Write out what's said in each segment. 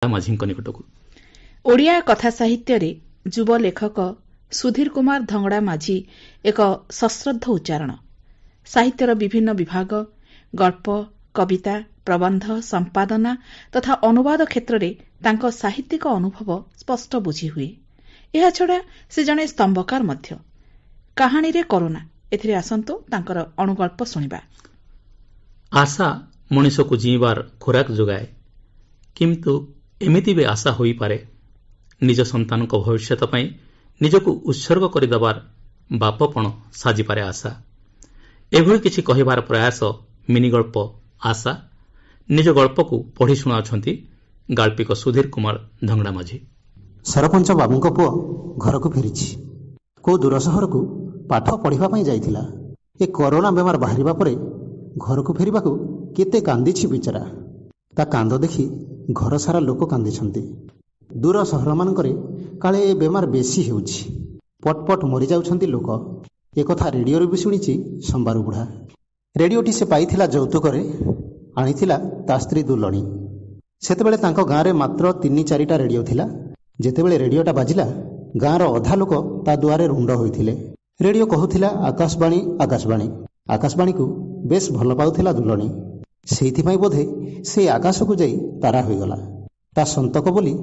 माझीଙ୍କ निकटକୁ। ଓଡ଼ିଆ କଥା ସାହିତ୍ୟରେ ଯୁବ ଲେଖକ ସୁଧୀର କୁମାର ଧଙ୍ଗଡ଼ା ମାଝୀ ଏକ ସଶ୍ରଦ୍ଧ ଉଚ୍ଚାରଣ। ସାହିତ୍ୟର ବିଭିନ୍ନ ବିଭାଗ, ଗଳ୍ପ, କବିତା, ପ୍ରବନ୍ଧ, ସମ୍ପାଦନା ତଥା ଅନୁବାଦ କ୍ଷେତ୍ରରେ ତାଙ୍କ ସାହିତ୍ୟିକ ଅନୁଭବ ସ୍ପଷ୍ଟ ବୁଝିହୁଏ। ଏହାଛଡ଼ା ସେ ଜଣେ ସ୍ତମ୍ଭକାର ମଧ୍ୟ। କାହାଣୀରେ କରୋନା ଏଥିରେ ଆସନ୍ତୁ ତାଙ୍କର ଅଣୁଗଳ୍ପ ଶୁଣିବା। ଆଶା ମଣିଷକୁ ଜୀଇବାର ଖୋରାକ ଯୋଗାଏ, କିନ୍ତୁ ଏମିତି ବି ଆଶା ହୋଇପାରେ ନିଜ ସନ୍ତାନଙ୍କ ଭବିଷ୍ୟତ ପାଇଁ ନିଜକୁ ଉତ୍ସର୍ଗ କରିଦେବାର ବାପପଣ ସାଜିପାରେ ଆଶା। ଏଭଳି କିଛି କହିବାର ପ୍ରୟାସ ମିନିଗଳ୍ପ ଆଶା। ନିଜ ଗଳ୍ପକୁ ପଢ଼ି ଶୁଣାଉଛନ୍ତି ଗାଳ୍ପିକ ସୁଧୀର କୁମାର ଧଙ୍ଗଡ଼ା ମାଝୀ। ସରପଞ୍ଚ ବାବୁଙ୍କ ପୁଅ ଘରକୁ ଫେରିଛି। କୋଉ ଦୂର ସହରକୁ ପାଠ ପଢ଼ିବା ପାଇଁ ଯାଇଥିଲା। ଏ କରୋନା ବେମାର ବାହାରିବା ପରେ ଘରକୁ ଫେରିବାକୁ କେତେ କାନ୍ଦିଛି ବିଚରା। ତା କାନ୍ଦ ଦେଖି ଘର ସାରା ଲୋକ କାନ୍ଦିଛନ୍ତି। ଦୂର ସହରମାନଙ୍କରେ କାଳେ ଏ ବେମାର ବେଶୀ ହେଉଛି, ପଟପଟ ମରିଯାଉଛନ୍ତି ଲୋକ। ଏକଥା ରେଡ଼ିଓରେ ବି ଶୁଣିଛି ସମ୍ବାରୁ ବୁଢ଼ା। ରେଡ଼ିଓଟି ସେ ପାଇଥିଲା ଯୌତୁକରେ, ଆଣିଥିଲା ତା ସ୍ତ୍ରୀ ଦୁଲଣୀ। ସେତେବେଳେ ତାଙ୍କ ଗାଁରେ ମାତ୍ର 3-4ଟା ରେଡ଼ିଓ ଥିଲା। ଯେତେବେଳେ ରେଡ଼ିଓଟା ବାଜିଲା, ଗାଁର ଅଧା ଲୋକ ତା ଦୁଆରେ ରୁଣ୍ଡ ହୋଇଥିଲେ। ରେଡ଼ିଓ କହୁଥିଲା ଆକାଶବାଣୀ ଆକାଶବାଣୀ। ଆକାଶବାଣୀକୁ ବେଶ୍ ଭଲ ପାଉଥିଲା ଦୁଲଣୀ। ସେଇଥିପାଇଁ ବୋଧେ ସେ ଆକାଶକୁ ଯାଇ ତାରା ହୋଇଗଲା। ତା ସନ୍ତକ ବୋଲି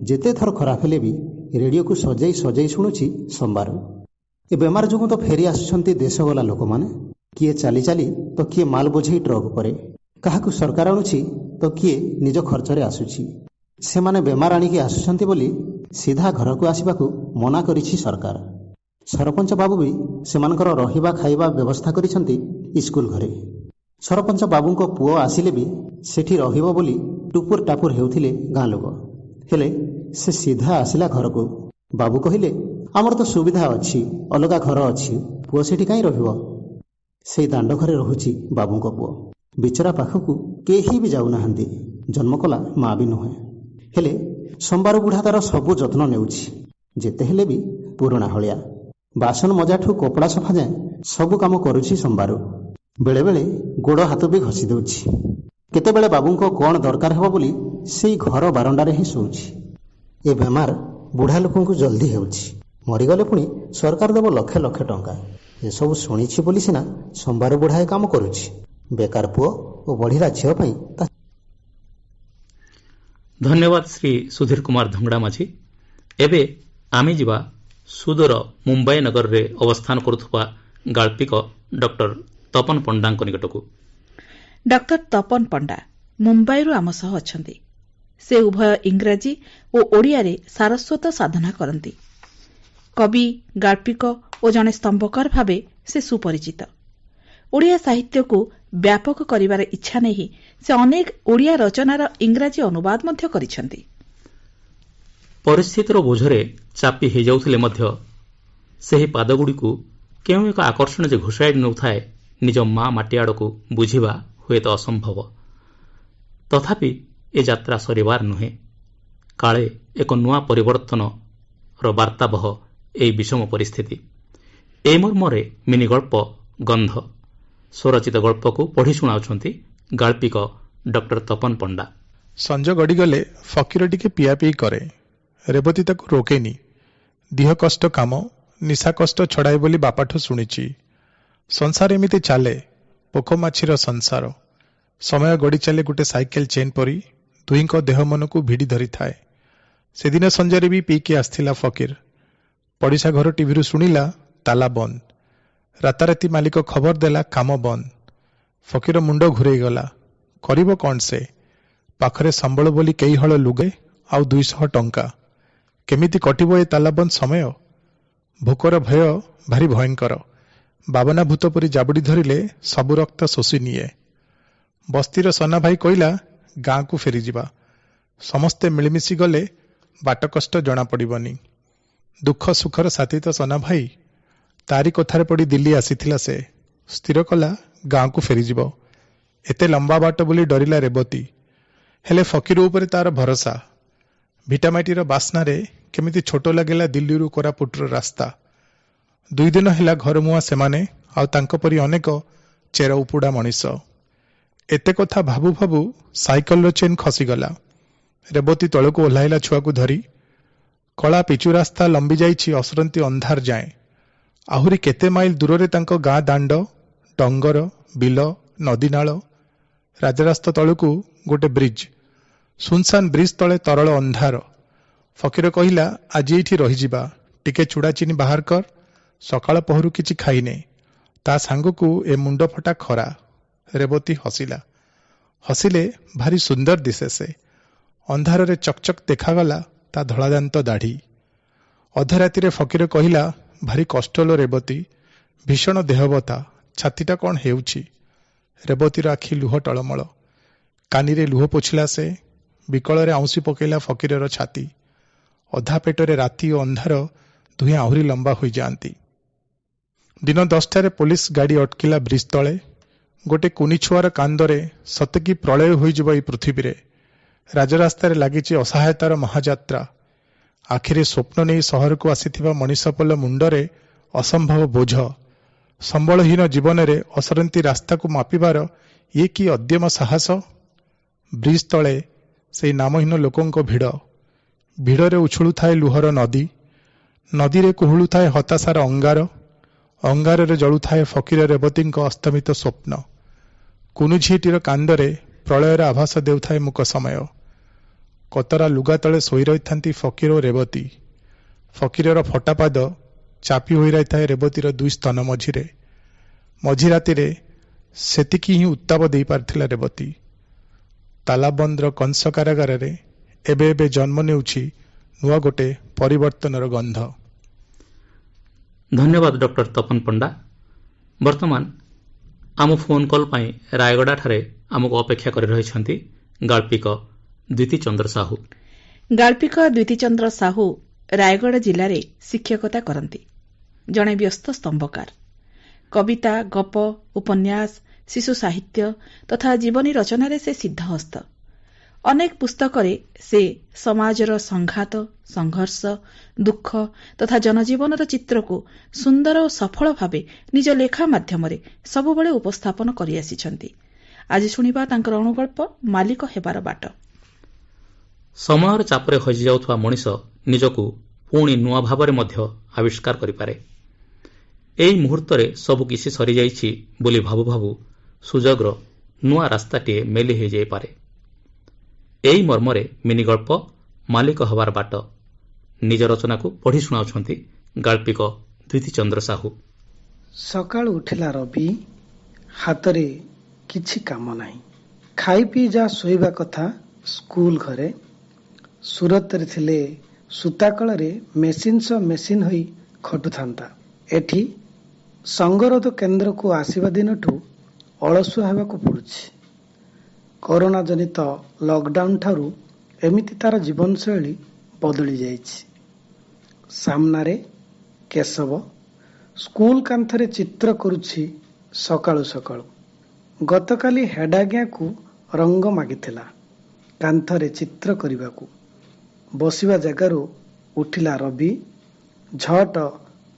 ଯେତେ ଥର ଖରାପ ହେଲେ ବି ରେଡ଼ିଓକୁ ସଜେଇ ସଜେଇ ଶୁଣୁଛି ସମ୍ବାରୁ। ଏ ବେମାର ଯୋଗୁଁ ତ ଫେରି ଆସୁଛନ୍ତି ଦେଶଗଲା ଲୋକମାନେ। କିଏ ଚାଲି ଚାଲି ତ କିଏ ମାଲ ବୋଝେଇ ଟ୍ରକ୍ ଉପରେ। କାହାକୁ ସରକାର ଆଣୁଛି ତ କିଏ ନିଜ ଖର୍ଚ୍ଚରେ ଆସୁଛି। ସେମାନେ ବେମାର ଆଣିକି ଆସୁଛନ୍ତି ବୋଲି ସିଧା ଘରକୁ ଆସିବାକୁ ମନା କରିଛି ସରକାର। ସରପଞ୍ଚ ବାବୁ ବି ସେମାନଙ୍କର ରହିବା ଖାଇବା ବ୍ୟବସ୍ଥା କରିଛନ୍ତି ସ୍କୁଲ ଘରେ। ସରପଞ୍ଚ ବାବୁଙ୍କ ପୁଅ ଆସିଲେ ବି ସେଠି ରହିବ ବୋଲି ଟୁପୁର ଟାପୁର ହେଉଥିଲେ ଗାଁ ଲୋକ। ହେଲେ ସେ ସିଧା ଆସିଲା ଘରକୁ। ବାବୁ କହିଲେ, ଆମର ତ ସୁବିଧା ଅଛି, ଅଲଗା ଘର ଅଛି, ପୁଅ ସେଠି କାହିଁ ରହିବ? ସେଇ ଦାଣ୍ଡ ଘରେ ରହୁଛି ବାବୁଙ୍କ ପୁଅ। ବିଚରା ପାଖକୁ କେହି ବି ଯାଉନାହାନ୍ତି। ଜନ୍ମ କଲା ମା ବି ନୁହେଁ। ହେଲେ ସମ୍ବାରୁ ବୁଢ଼ା ତାର ସବୁ ଯତ୍ନ ନେଉଛି। ଯେତେ ହେଲେ ବି ପୁରୁଣା ହଳିଆ। ବାସନ ମଜାଠୁ କପଡ଼ା ସଫା ଯାଏଁ ସବୁ କାମ କରୁଛି ସମ୍ବାରୁ। ବେଳେବେଳେ ଗୋଡ଼ ହାତ ବି ଘଷି ଦେଉଛି। କେତେବେଳେ ବାବୁଙ୍କ କ'ଣ ଦରକାର ହେବ ବୋଲି ସେଇ ଘର ବାରଣ୍ଡାରେ ହିଁ ଶୋଉଛି। ଏ ବେମାର ବୁଢ଼ା ଲୋକଙ୍କୁ ଜଲ୍ଦି ହେଉଛି। ମରିଗଲେ ପୁଣି ସରକାର ଦେବ ଲକ୍ଷ ଲକ୍ଷ ଟଙ୍କା। ଏସବୁ ଶୁଣିଛି ବୋଲି ସିନା ସମ୍ବାରୁ ବୁଢ଼ା ଏ କାମ କରୁଛି। ବେକାର ପୁଅ ଓ ବଢ଼ିଲା ଝିଅ ପାଇଁ ଧନ୍ୟବାଦ ଶ୍ରୀ ସୁଧୀର କୁମାର ଧଙ୍ଗଡ଼ା ମାଝୀ। ଏବେ ଆମେ ଯିବା ସୁଦୂର ମୁମ୍ବାଇ ନଗରରେ ଅବସ୍ଥାନ କରୁଥିବା ଗାଳ୍ପିକ ଡକ୍ଟର ତପନ ପଣ୍ଡାଙ୍କ ନିକଟକୁ। ଡକ୍ଟର ତପନ ପଣ୍ଡା ମୁମ୍ବାଇରୁ ଆମ ସହ ଅଛନ୍ତି। ସେ ଉଭୟ ଇଂରାଜୀ ଓ ଓଡ଼ିଆରେ ସାରସ୍ୱତ ସାଧନା କରନ୍ତି। କବି, ଗାଳ୍ପିକ ଓ ଜଣେ ସ୍ତମ୍ଭକାର ଭାବେ ସେ ସୁପରିଚିତ। ଓଡ଼ିଆ ସାହିତ୍ୟକୁ ବ୍ୟାପକ କରିବାର ଇଚ୍ଛା ନେଇ ସେ ଅନେକ ଓଡ଼ିଆ ରଚନାର ଇଂରାଜୀ ଅନୁବାଦ ମଧ୍ୟ କରିଛନ୍ତି। ପରିସ୍ଥିତିର ବୋଝରେ ଚାପି ହୋଇଯାଉଥିଲେ ମଧ୍ୟ ସେହି ପାଦଗୁଡ଼ିକୁ କେଉଁ ଏକ ଆକର୍ଷଣ ଯେ ଘୋଷାଇ ନେଉଥାଏ ନିଜ ମା ମାଟି ଆଡ଼କୁ ବୁଝିବା ହୁଏତ ଅସମ୍ଭବ। ତଥାପି ଏ ଯାତ୍ରା ସରିବାର ନୁହେଁ। କାଳେ ଏକ ନୂଆ ପରିବର୍ତ୍ତନର ବାର୍ତ୍ତାବହ ଏହି ବିଷମ ପରିସ୍ଥିତି। ଏ ମର୍ମରେ ମିନିଗଳ୍ପ ଗନ୍ଧ ସ୍ୱରଚିତ ଗଳ୍ପକୁ ପଢ଼ି ଶୁଣାଉଛନ୍ତି ଗାଳ୍ପିକ ଡକ୍ଟର ତପନ ପଣ୍ଡା। ସଞ୍ଜ ଗଡ଼ିଗଲେ ଫକୀର ଟିକେ ପିଆପିଇ କରେ। ରେବତୀ ତାକୁ ରୋକେନି। ଦିହ କଷ୍ଟ କାମ, ନିଶା କଷ୍ଟ ଛଡ଼ାଏ ବୋଲି ବାପାଠୁ ଶୁଣିଛି। ସଂସାର ଏମିତି ଚାଲେ, ପୋକମାଛିର ସଂସାର। ସମୟ ଗଡ଼ି ଚାଲେ ଗୋଟେ ସାଇକେଲ ଚେନ୍ ପରି, ଦୁହିଁଙ୍କ ଦେହ ମନକୁ ଭିଡ଼ି ଧରିଥାଏ। ସେଦିନ ସଞ୍ଜରେ ବି ପିଇକି ଆସିଥିଲା ଫକୀର। ପଡ଼ିଶା ଘର ଟିଭିରୁ ଶୁଣିଲା ତାଲା ବନ୍ଦ। ରାତାରାତି ମାଲିକ ଖବର ଦେଲା କାମ ବନ୍ଦ। ଫକୀର ମୁଣ୍ଡ ଘୂରେଇ ଗଲା। କରିବ କ'ଣ ସେ? ପାଖରେ ସମ୍ବଳ ବୋଲି କେଇ ହଳ ଲୁଗେ ଆଉ 200 ଟଙ୍କା। କେମିତି କଟିବ ଏ ତାଲାବନ୍ଦ ସମୟ? ଭୋକର ଭୟ ଭାରି ଭୟଙ୍କର। ବାବନା ଭୂତ ପରି ଜାବୁଡ଼ି ଧରିଲେ ସବୁ ରକ୍ତ ଶୋଷି ନିଏ। ବସ୍ତିର ସନା ଭାଇ କହିଲା, ଗାଁକୁ ଫେରିଯିବା। ସମସ୍ତେ ମିଳିମିଶି ଗଲେ ବାଟ କଷ୍ଟ ଜଣାପଡ଼ିବନି। ଦୁଃଖ ସୁଖର ସାଥୀ ତ ସନା ଭାଇ। ତାରି କଥାରେ ପଡ଼ି ଦିଲ୍ଲୀ ଆସିଥିଲା ସେ। ସ୍ଥିର କଲା ଗାଁକୁ ଫେରିଯିବ। ଏତେ ଲମ୍ବା ବାଟ ବୋଲି ଡରିଲା ରେବତୀ। ହେଲେ ଫକୀର ଉପରେ ତାର ଭରସା। ଭିଟାମାଟିର ବାସ୍ନାରେ କେମିତି ଛୋଟ ଲାଗିଲା ଦିଲ୍ଲୀରୁ କୋରାପୁଟର ରାସ୍ତା। 2 ଦିନ ହେଲା ଘରମୁହାଁ ସେମାନେ ଆଉ ତାଙ୍କ ପରି ଅନେକ ଚେର ଉପୁଡ଼ା ମଣିଷ। ଏତେ କଥା ଭାବୁ ଭାବୁ ସାଇକେଲର ଚେନ୍ ଖସିଗଲା। ରେବତୀ ତଳକୁ ଓହ୍ଲାଇଲା ଛୁଆକୁ ଧରି। କଳା ପିଚୁ ରାସ୍ତା ଲମ୍ବି ଯାଇଛି ଅସରନ୍ତି ଅନ୍ଧାର ଯାଏଁ। ଆହୁରି କେତେ ମାଇଲ ଦୂରରେ ତାଙ୍କ ଗାଁ ଦାଣ୍ଡ, ଡଙ୍ଗର, ବିଲ, ନଦୀନାଳ। ରାଜରାସ୍ତା ତଳକୁ ଗୋଟେ ବ୍ରିଜ। ସୁନସାନ ବ୍ରିଜ ତଳେ ତରଳ ଅନ୍ଧାର। ଫକୀର କହିଲା, ଆଜି ଏଇଠି ରହିଯିବା, ଟିକେ ଚୁଡ଼ା ଚିନି ବାହାର କର। ସକାଳ ପହରୁ କିଛି ଖାଇନେ। ତା ସାଙ୍ଗକୁ ଏ ମୁଣ୍ଡ ଫଟା ଖରା। ରେବତୀ ହସିଲା। ହସିଲେ ଭାରି ସୁନ୍ଦର ଦିଶେ ସେ। ଅନ୍ଧାରରେ ଚକଚକ ଦେଖାଗଲା ତା ଧଳାଦାନ୍ତ ଦାଢ଼ି। ଅଧରାତିରେ ଫକୀର କହିଲା, ଭାରି କଷ୍ଟ ଲୋ ରେବତୀ, ଭୀଷଣ ଦେହବତା, ଛାତିଟା କ'ଣ ହେଉଛି? ରେବତୀର ଆଖି ଲୁହ ଟଳମଳ। କାନିରେ ଲୁହ ପୋଛିଲା ସେ। ବିକଳରେ ଆଉଁସି ପକେଇଲା ଫକୀରର ଛାତି। ଅଧା ପେଟରେ ରାତି ଓ ଅନ୍ଧାର ଦୁହେଁ ଆହୁରି ଲମ୍ବା ହୋଇଯାଆନ୍ତି। ଦିନ 10ଟାରେ ପୋଲିସ ଗାଡ଼ି ଅଟକିଲା ବ୍ରିଜ ତଳେ। ଗୋଟେ କୁନି ଛୁଆର କାନ୍ଦରେ ସତେକି ପ୍ରଳୟ ହୋଇଯିବ ଏଇ ପୃଥିବୀରେ। ରାଜରାସ୍ତାରେ ଲାଗିଛି ଅସହାୟତାର ମହାଯାତ୍ରା। ଆଖିରେ ସ୍ୱପ୍ନ ନେଇ ସହରକୁ ଆସିଥିବା ମଣିଷପଲ ମୁଣ୍ଡରେ ଅସମ୍ଭବ ବୋଝ। ସମ୍ବଳହୀନ ଜୀବନରେ ଅସରନ୍ତି ରାସ୍ତାକୁ ମାପିବାର ଇଏ କି ଅଦ୍ୟମ ସାହସ? ବ୍ରିଜ ତଳେ ସେଇ ନାମହୀନ ଲୋକଙ୍କ ଭିଡ଼। ଭିଡ଼ରେ ଉଛୁଳୁଥାଏ ଲୁହର ନଦୀ। ନଦୀରେ କୁହୁଳୁଥାଏ ହତାଶାର ଅଙ୍ଗାର। ଅଙ୍ଗାରରେ ଜଳୁଥାଏ ଫକୀର ରେବତୀଙ୍କ ଅସ୍ତମିତ ସ୍ୱପ୍ନ। କୁନିଝିଏଟିର କାନ୍ଦରେ ପ୍ରଳୟର ଆଭାସ ଦେଉଥାଏ ମୂକ ସମୟ। କତରା ଲୁଗା ତଳେ ଶୋଇ ରହିଥାନ୍ତି ଫକୀର ଓ ରେବତୀ। ଫକୀରର ଫଟା ପାଦ ଚାପି ହୋଇ ରହିଥାଏ ରେବତୀର ଦୁଇ ସ୍ତନ ମଝିରେ। ମଝି ରାତିରେ ସେତିକି ହିଁ ଉତ୍ତାପ ଦେଇପାରିଥିଲା ରେବତୀ। ତାଲାବନ୍ଦର କଂସ କାରାଗାରରେ ଏବେ ଏବେ ଜନ୍ମ ନେଉଛି ନୂଆ ଗୋଟେ ପରିବର୍ତ୍ତନର ଗନ୍ଧ। ଧନ୍ୟବାଦ ଡକ୍ଟର ତପନ ପଣ୍ଡା। ବର୍ତ୍ତମାନ ଆମ ଫୋନ୍ କଲ୍ ପାଇଁ ରାୟଗଡ଼ାଠାରେ ଆମକୁ ଅପେକ୍ଷା କରି ରହିଛନ୍ତି ଗାଳ୍ପିକ ଦ୍ୱିତୀଚନ୍ଦ୍ର ସାହୁ। ଗାଳ୍ପିକ ଦ୍ୱିତୀଚନ୍ଦ୍ର ସାହୁ ରାୟଗଡ଼ ଜିଲ୍ଲାରେ ଶିକ୍ଷକତା କରନ୍ତି। ଜଣେ ବ୍ୟସ୍ତ ସ୍ତମ୍ଭକାର। କବିତା, ଗପ, ଉପନ୍ୟାସ, ଶିଶୁ ସାହିତ୍ୟ ତଥା ଜୀବନୀ ରଚନାରେ ସେ ସିଦ୍ଧହସ୍ତ। ଅନେକ ପୁସ୍ତକରେ ସେ ସମାଜର ସଂଘାତ, ସଂଘର୍ଷ, ଦୁଃଖ ତଥା ଜନଜୀବନର ଚିତ୍ରକୁ ସୁନ୍ଦର ଓ ସଫଳ ଭାବେ ନିଜ ଲେଖା ମାଧ୍ୟମରେ ସବୁବେଳେ ଉପସ୍ଥାପନ କରିଆସିଛନ୍ତି। ଆଜି ଶୁଣିବା ତାଙ୍କର ଅଣୁଗଳ୍ପ ମାଲିକ ହେବାର ବାଟ। ସମୟର ଚାପରେ ହଜିଯାଉଥିବା ମଣିଷ ନିଜକୁ ପୁଣି ନୂଆ ଭାବରେ ମଧ୍ୟ ଆବିଷ୍କାର କରିପାରେ। ଏଇ ମୁହୂର୍ତ୍ତରେ ସବୁକିଛି ସରିଯାଇଛି ବୋଲି ଭାବୁ ଭାବୁ ସୁଯୋଗର ନୂଆ ରାସ୍ତାଟିଏ ମେଲି ହୋଇଯାଇପାରେ। ଏହି ମର୍ମରେ ମିନିଗଳ୍ପ ମାଲିକ ହେବାର ବାଟ ନିଜ ରଚନାକୁ ପଢ଼ି ଶୁଣାଉଛନ୍ତି ଗାଳ୍ପିକ ଦ୍ୱିତୀଚନ୍ଦ୍ର ସାହୁ। ସକାଳୁ ଉଠିଲା ରବି। ହାତରେ କିଛି କାମ ନାହିଁ। ଖାଇ ପିଇ ଯାହା ଶୋଇବା କଥା ସ୍କୁଲ ଘରେ। ସୁରତରେ ଥିଲେ ସୂତାକଳରେ ମେସିନ୍ ସହ ମେସିନ୍ ହୋଇ ଖଟୁଥାନ୍ତା। ଏଠି ସଙ୍ଗରୋଧ କେନ୍ଦ୍ରକୁ ଆସିବା ଦିନଠୁ ଅଳସୁଆ ହେବାକୁ ପଡ଼ୁଛି। କରୋନା ଜନିତ ଲକଡାଉନ ଠାରୁ ଏମିତି ତାର ଜୀବନଶୈଳୀ ବଦଳି ଯାଇଛି। ସାମ୍ନାରେ କେଶବ ସ୍କୁଲ କାନ୍ଥରେ ଚିତ୍ର କରୁଛି ସକାଳୁ ସକାଳୁ। ଗତକାଲି ହେଡ୍ ଆଜ୍ଞାକୁ ରଙ୍ଗ ମାଗିଥିଲା କାନ୍ଥରେ ଚିତ୍ର କରିବାକୁ। ବସିବା ଜାଗାରୁ ଉଠିଲା ରବି। ଝଟ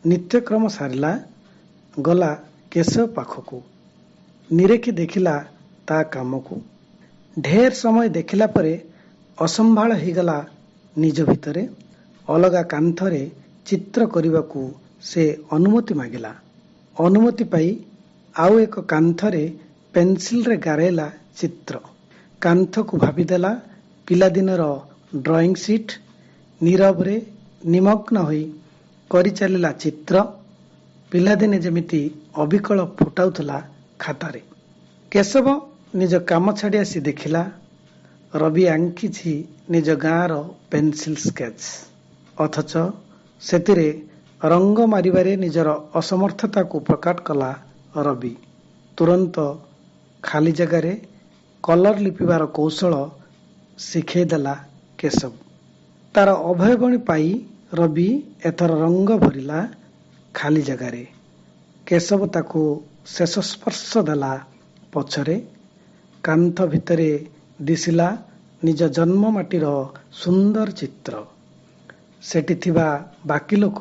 ନିତ୍ୟକ୍ରମ ସାରିଲା। ଗଲା କେଶବ ପାଖକୁ। ନିରେଖି ଦେଖିଲା ତା କାମକୁ। ଢେର ସମୟ ଦେଖିଲା ପରେ ଅସମ୍ଭାଳ ହେଇଗଲା ନିଜ ଭିତରେ। ଅଲଗା କାନ୍ଥରେ ଚିତ୍ର କରିବାକୁ ସେ ଅନୁମତି ମାଗିଲା। ଅନୁମତି ପାଇ ଆଉ ଏକ କାନ୍ଥରେ ପେନସିଲରେ ଗାରେଇଲା ଚିତ୍ର। କାନ୍ଥକୁ ଭାବିଦେଲା ପିଲାଦିନର ଡ୍ରଇଂ ସିଟ୍। ନୀରବରେ ନିମଗ୍ନ ହୋଇ କରିଚାଲିଲା ଚିତ୍ର। ପିଲାଦିନେ ଯେମିତି ଅବିକଳ ଫୁଟାଉଥିଲା ଖାତାରେ। କେଶବ ନିଜ କାମ ଛାଡ଼ି ଆସି ଦେଖିଲା ରବି ଆଙ୍କିଛି ନିଜ ଗାଁର ପେନସିଲ ସ୍କେଚ୍। ଅଥଚ ସେଥିରେ ରଙ୍ଗ ମାରିବାରେ ନିଜର ଅସମର୍ଥତାକୁ ପ୍ରକଟ କଲା ରବି। ତୁରନ୍ତ ଖାଲି ଜାଗାରେ କଲର ଲିପିବାର କୌଶଳ ଶିଖେଇଦେଲା କେଶବ। ତାର ଅଭୟବାଣୀ ପାଇ ରବି ଏଥର ରଙ୍ଗ ଭରିଲା ଖାଲି ଜାଗାରେ। କେଶବ ତାକୁ ଶେଷ ସ୍ପର୍ଶ ଦେଲା ପଛରେ। କାନ୍ଥ ଭିତରେ ଦିଶିଲା ନିଜ ଜନ୍ମ ମାଟିର ସୁନ୍ଦର ଚିତ୍ର। ସେଠି ଥିବା ବାକି ଲୋକ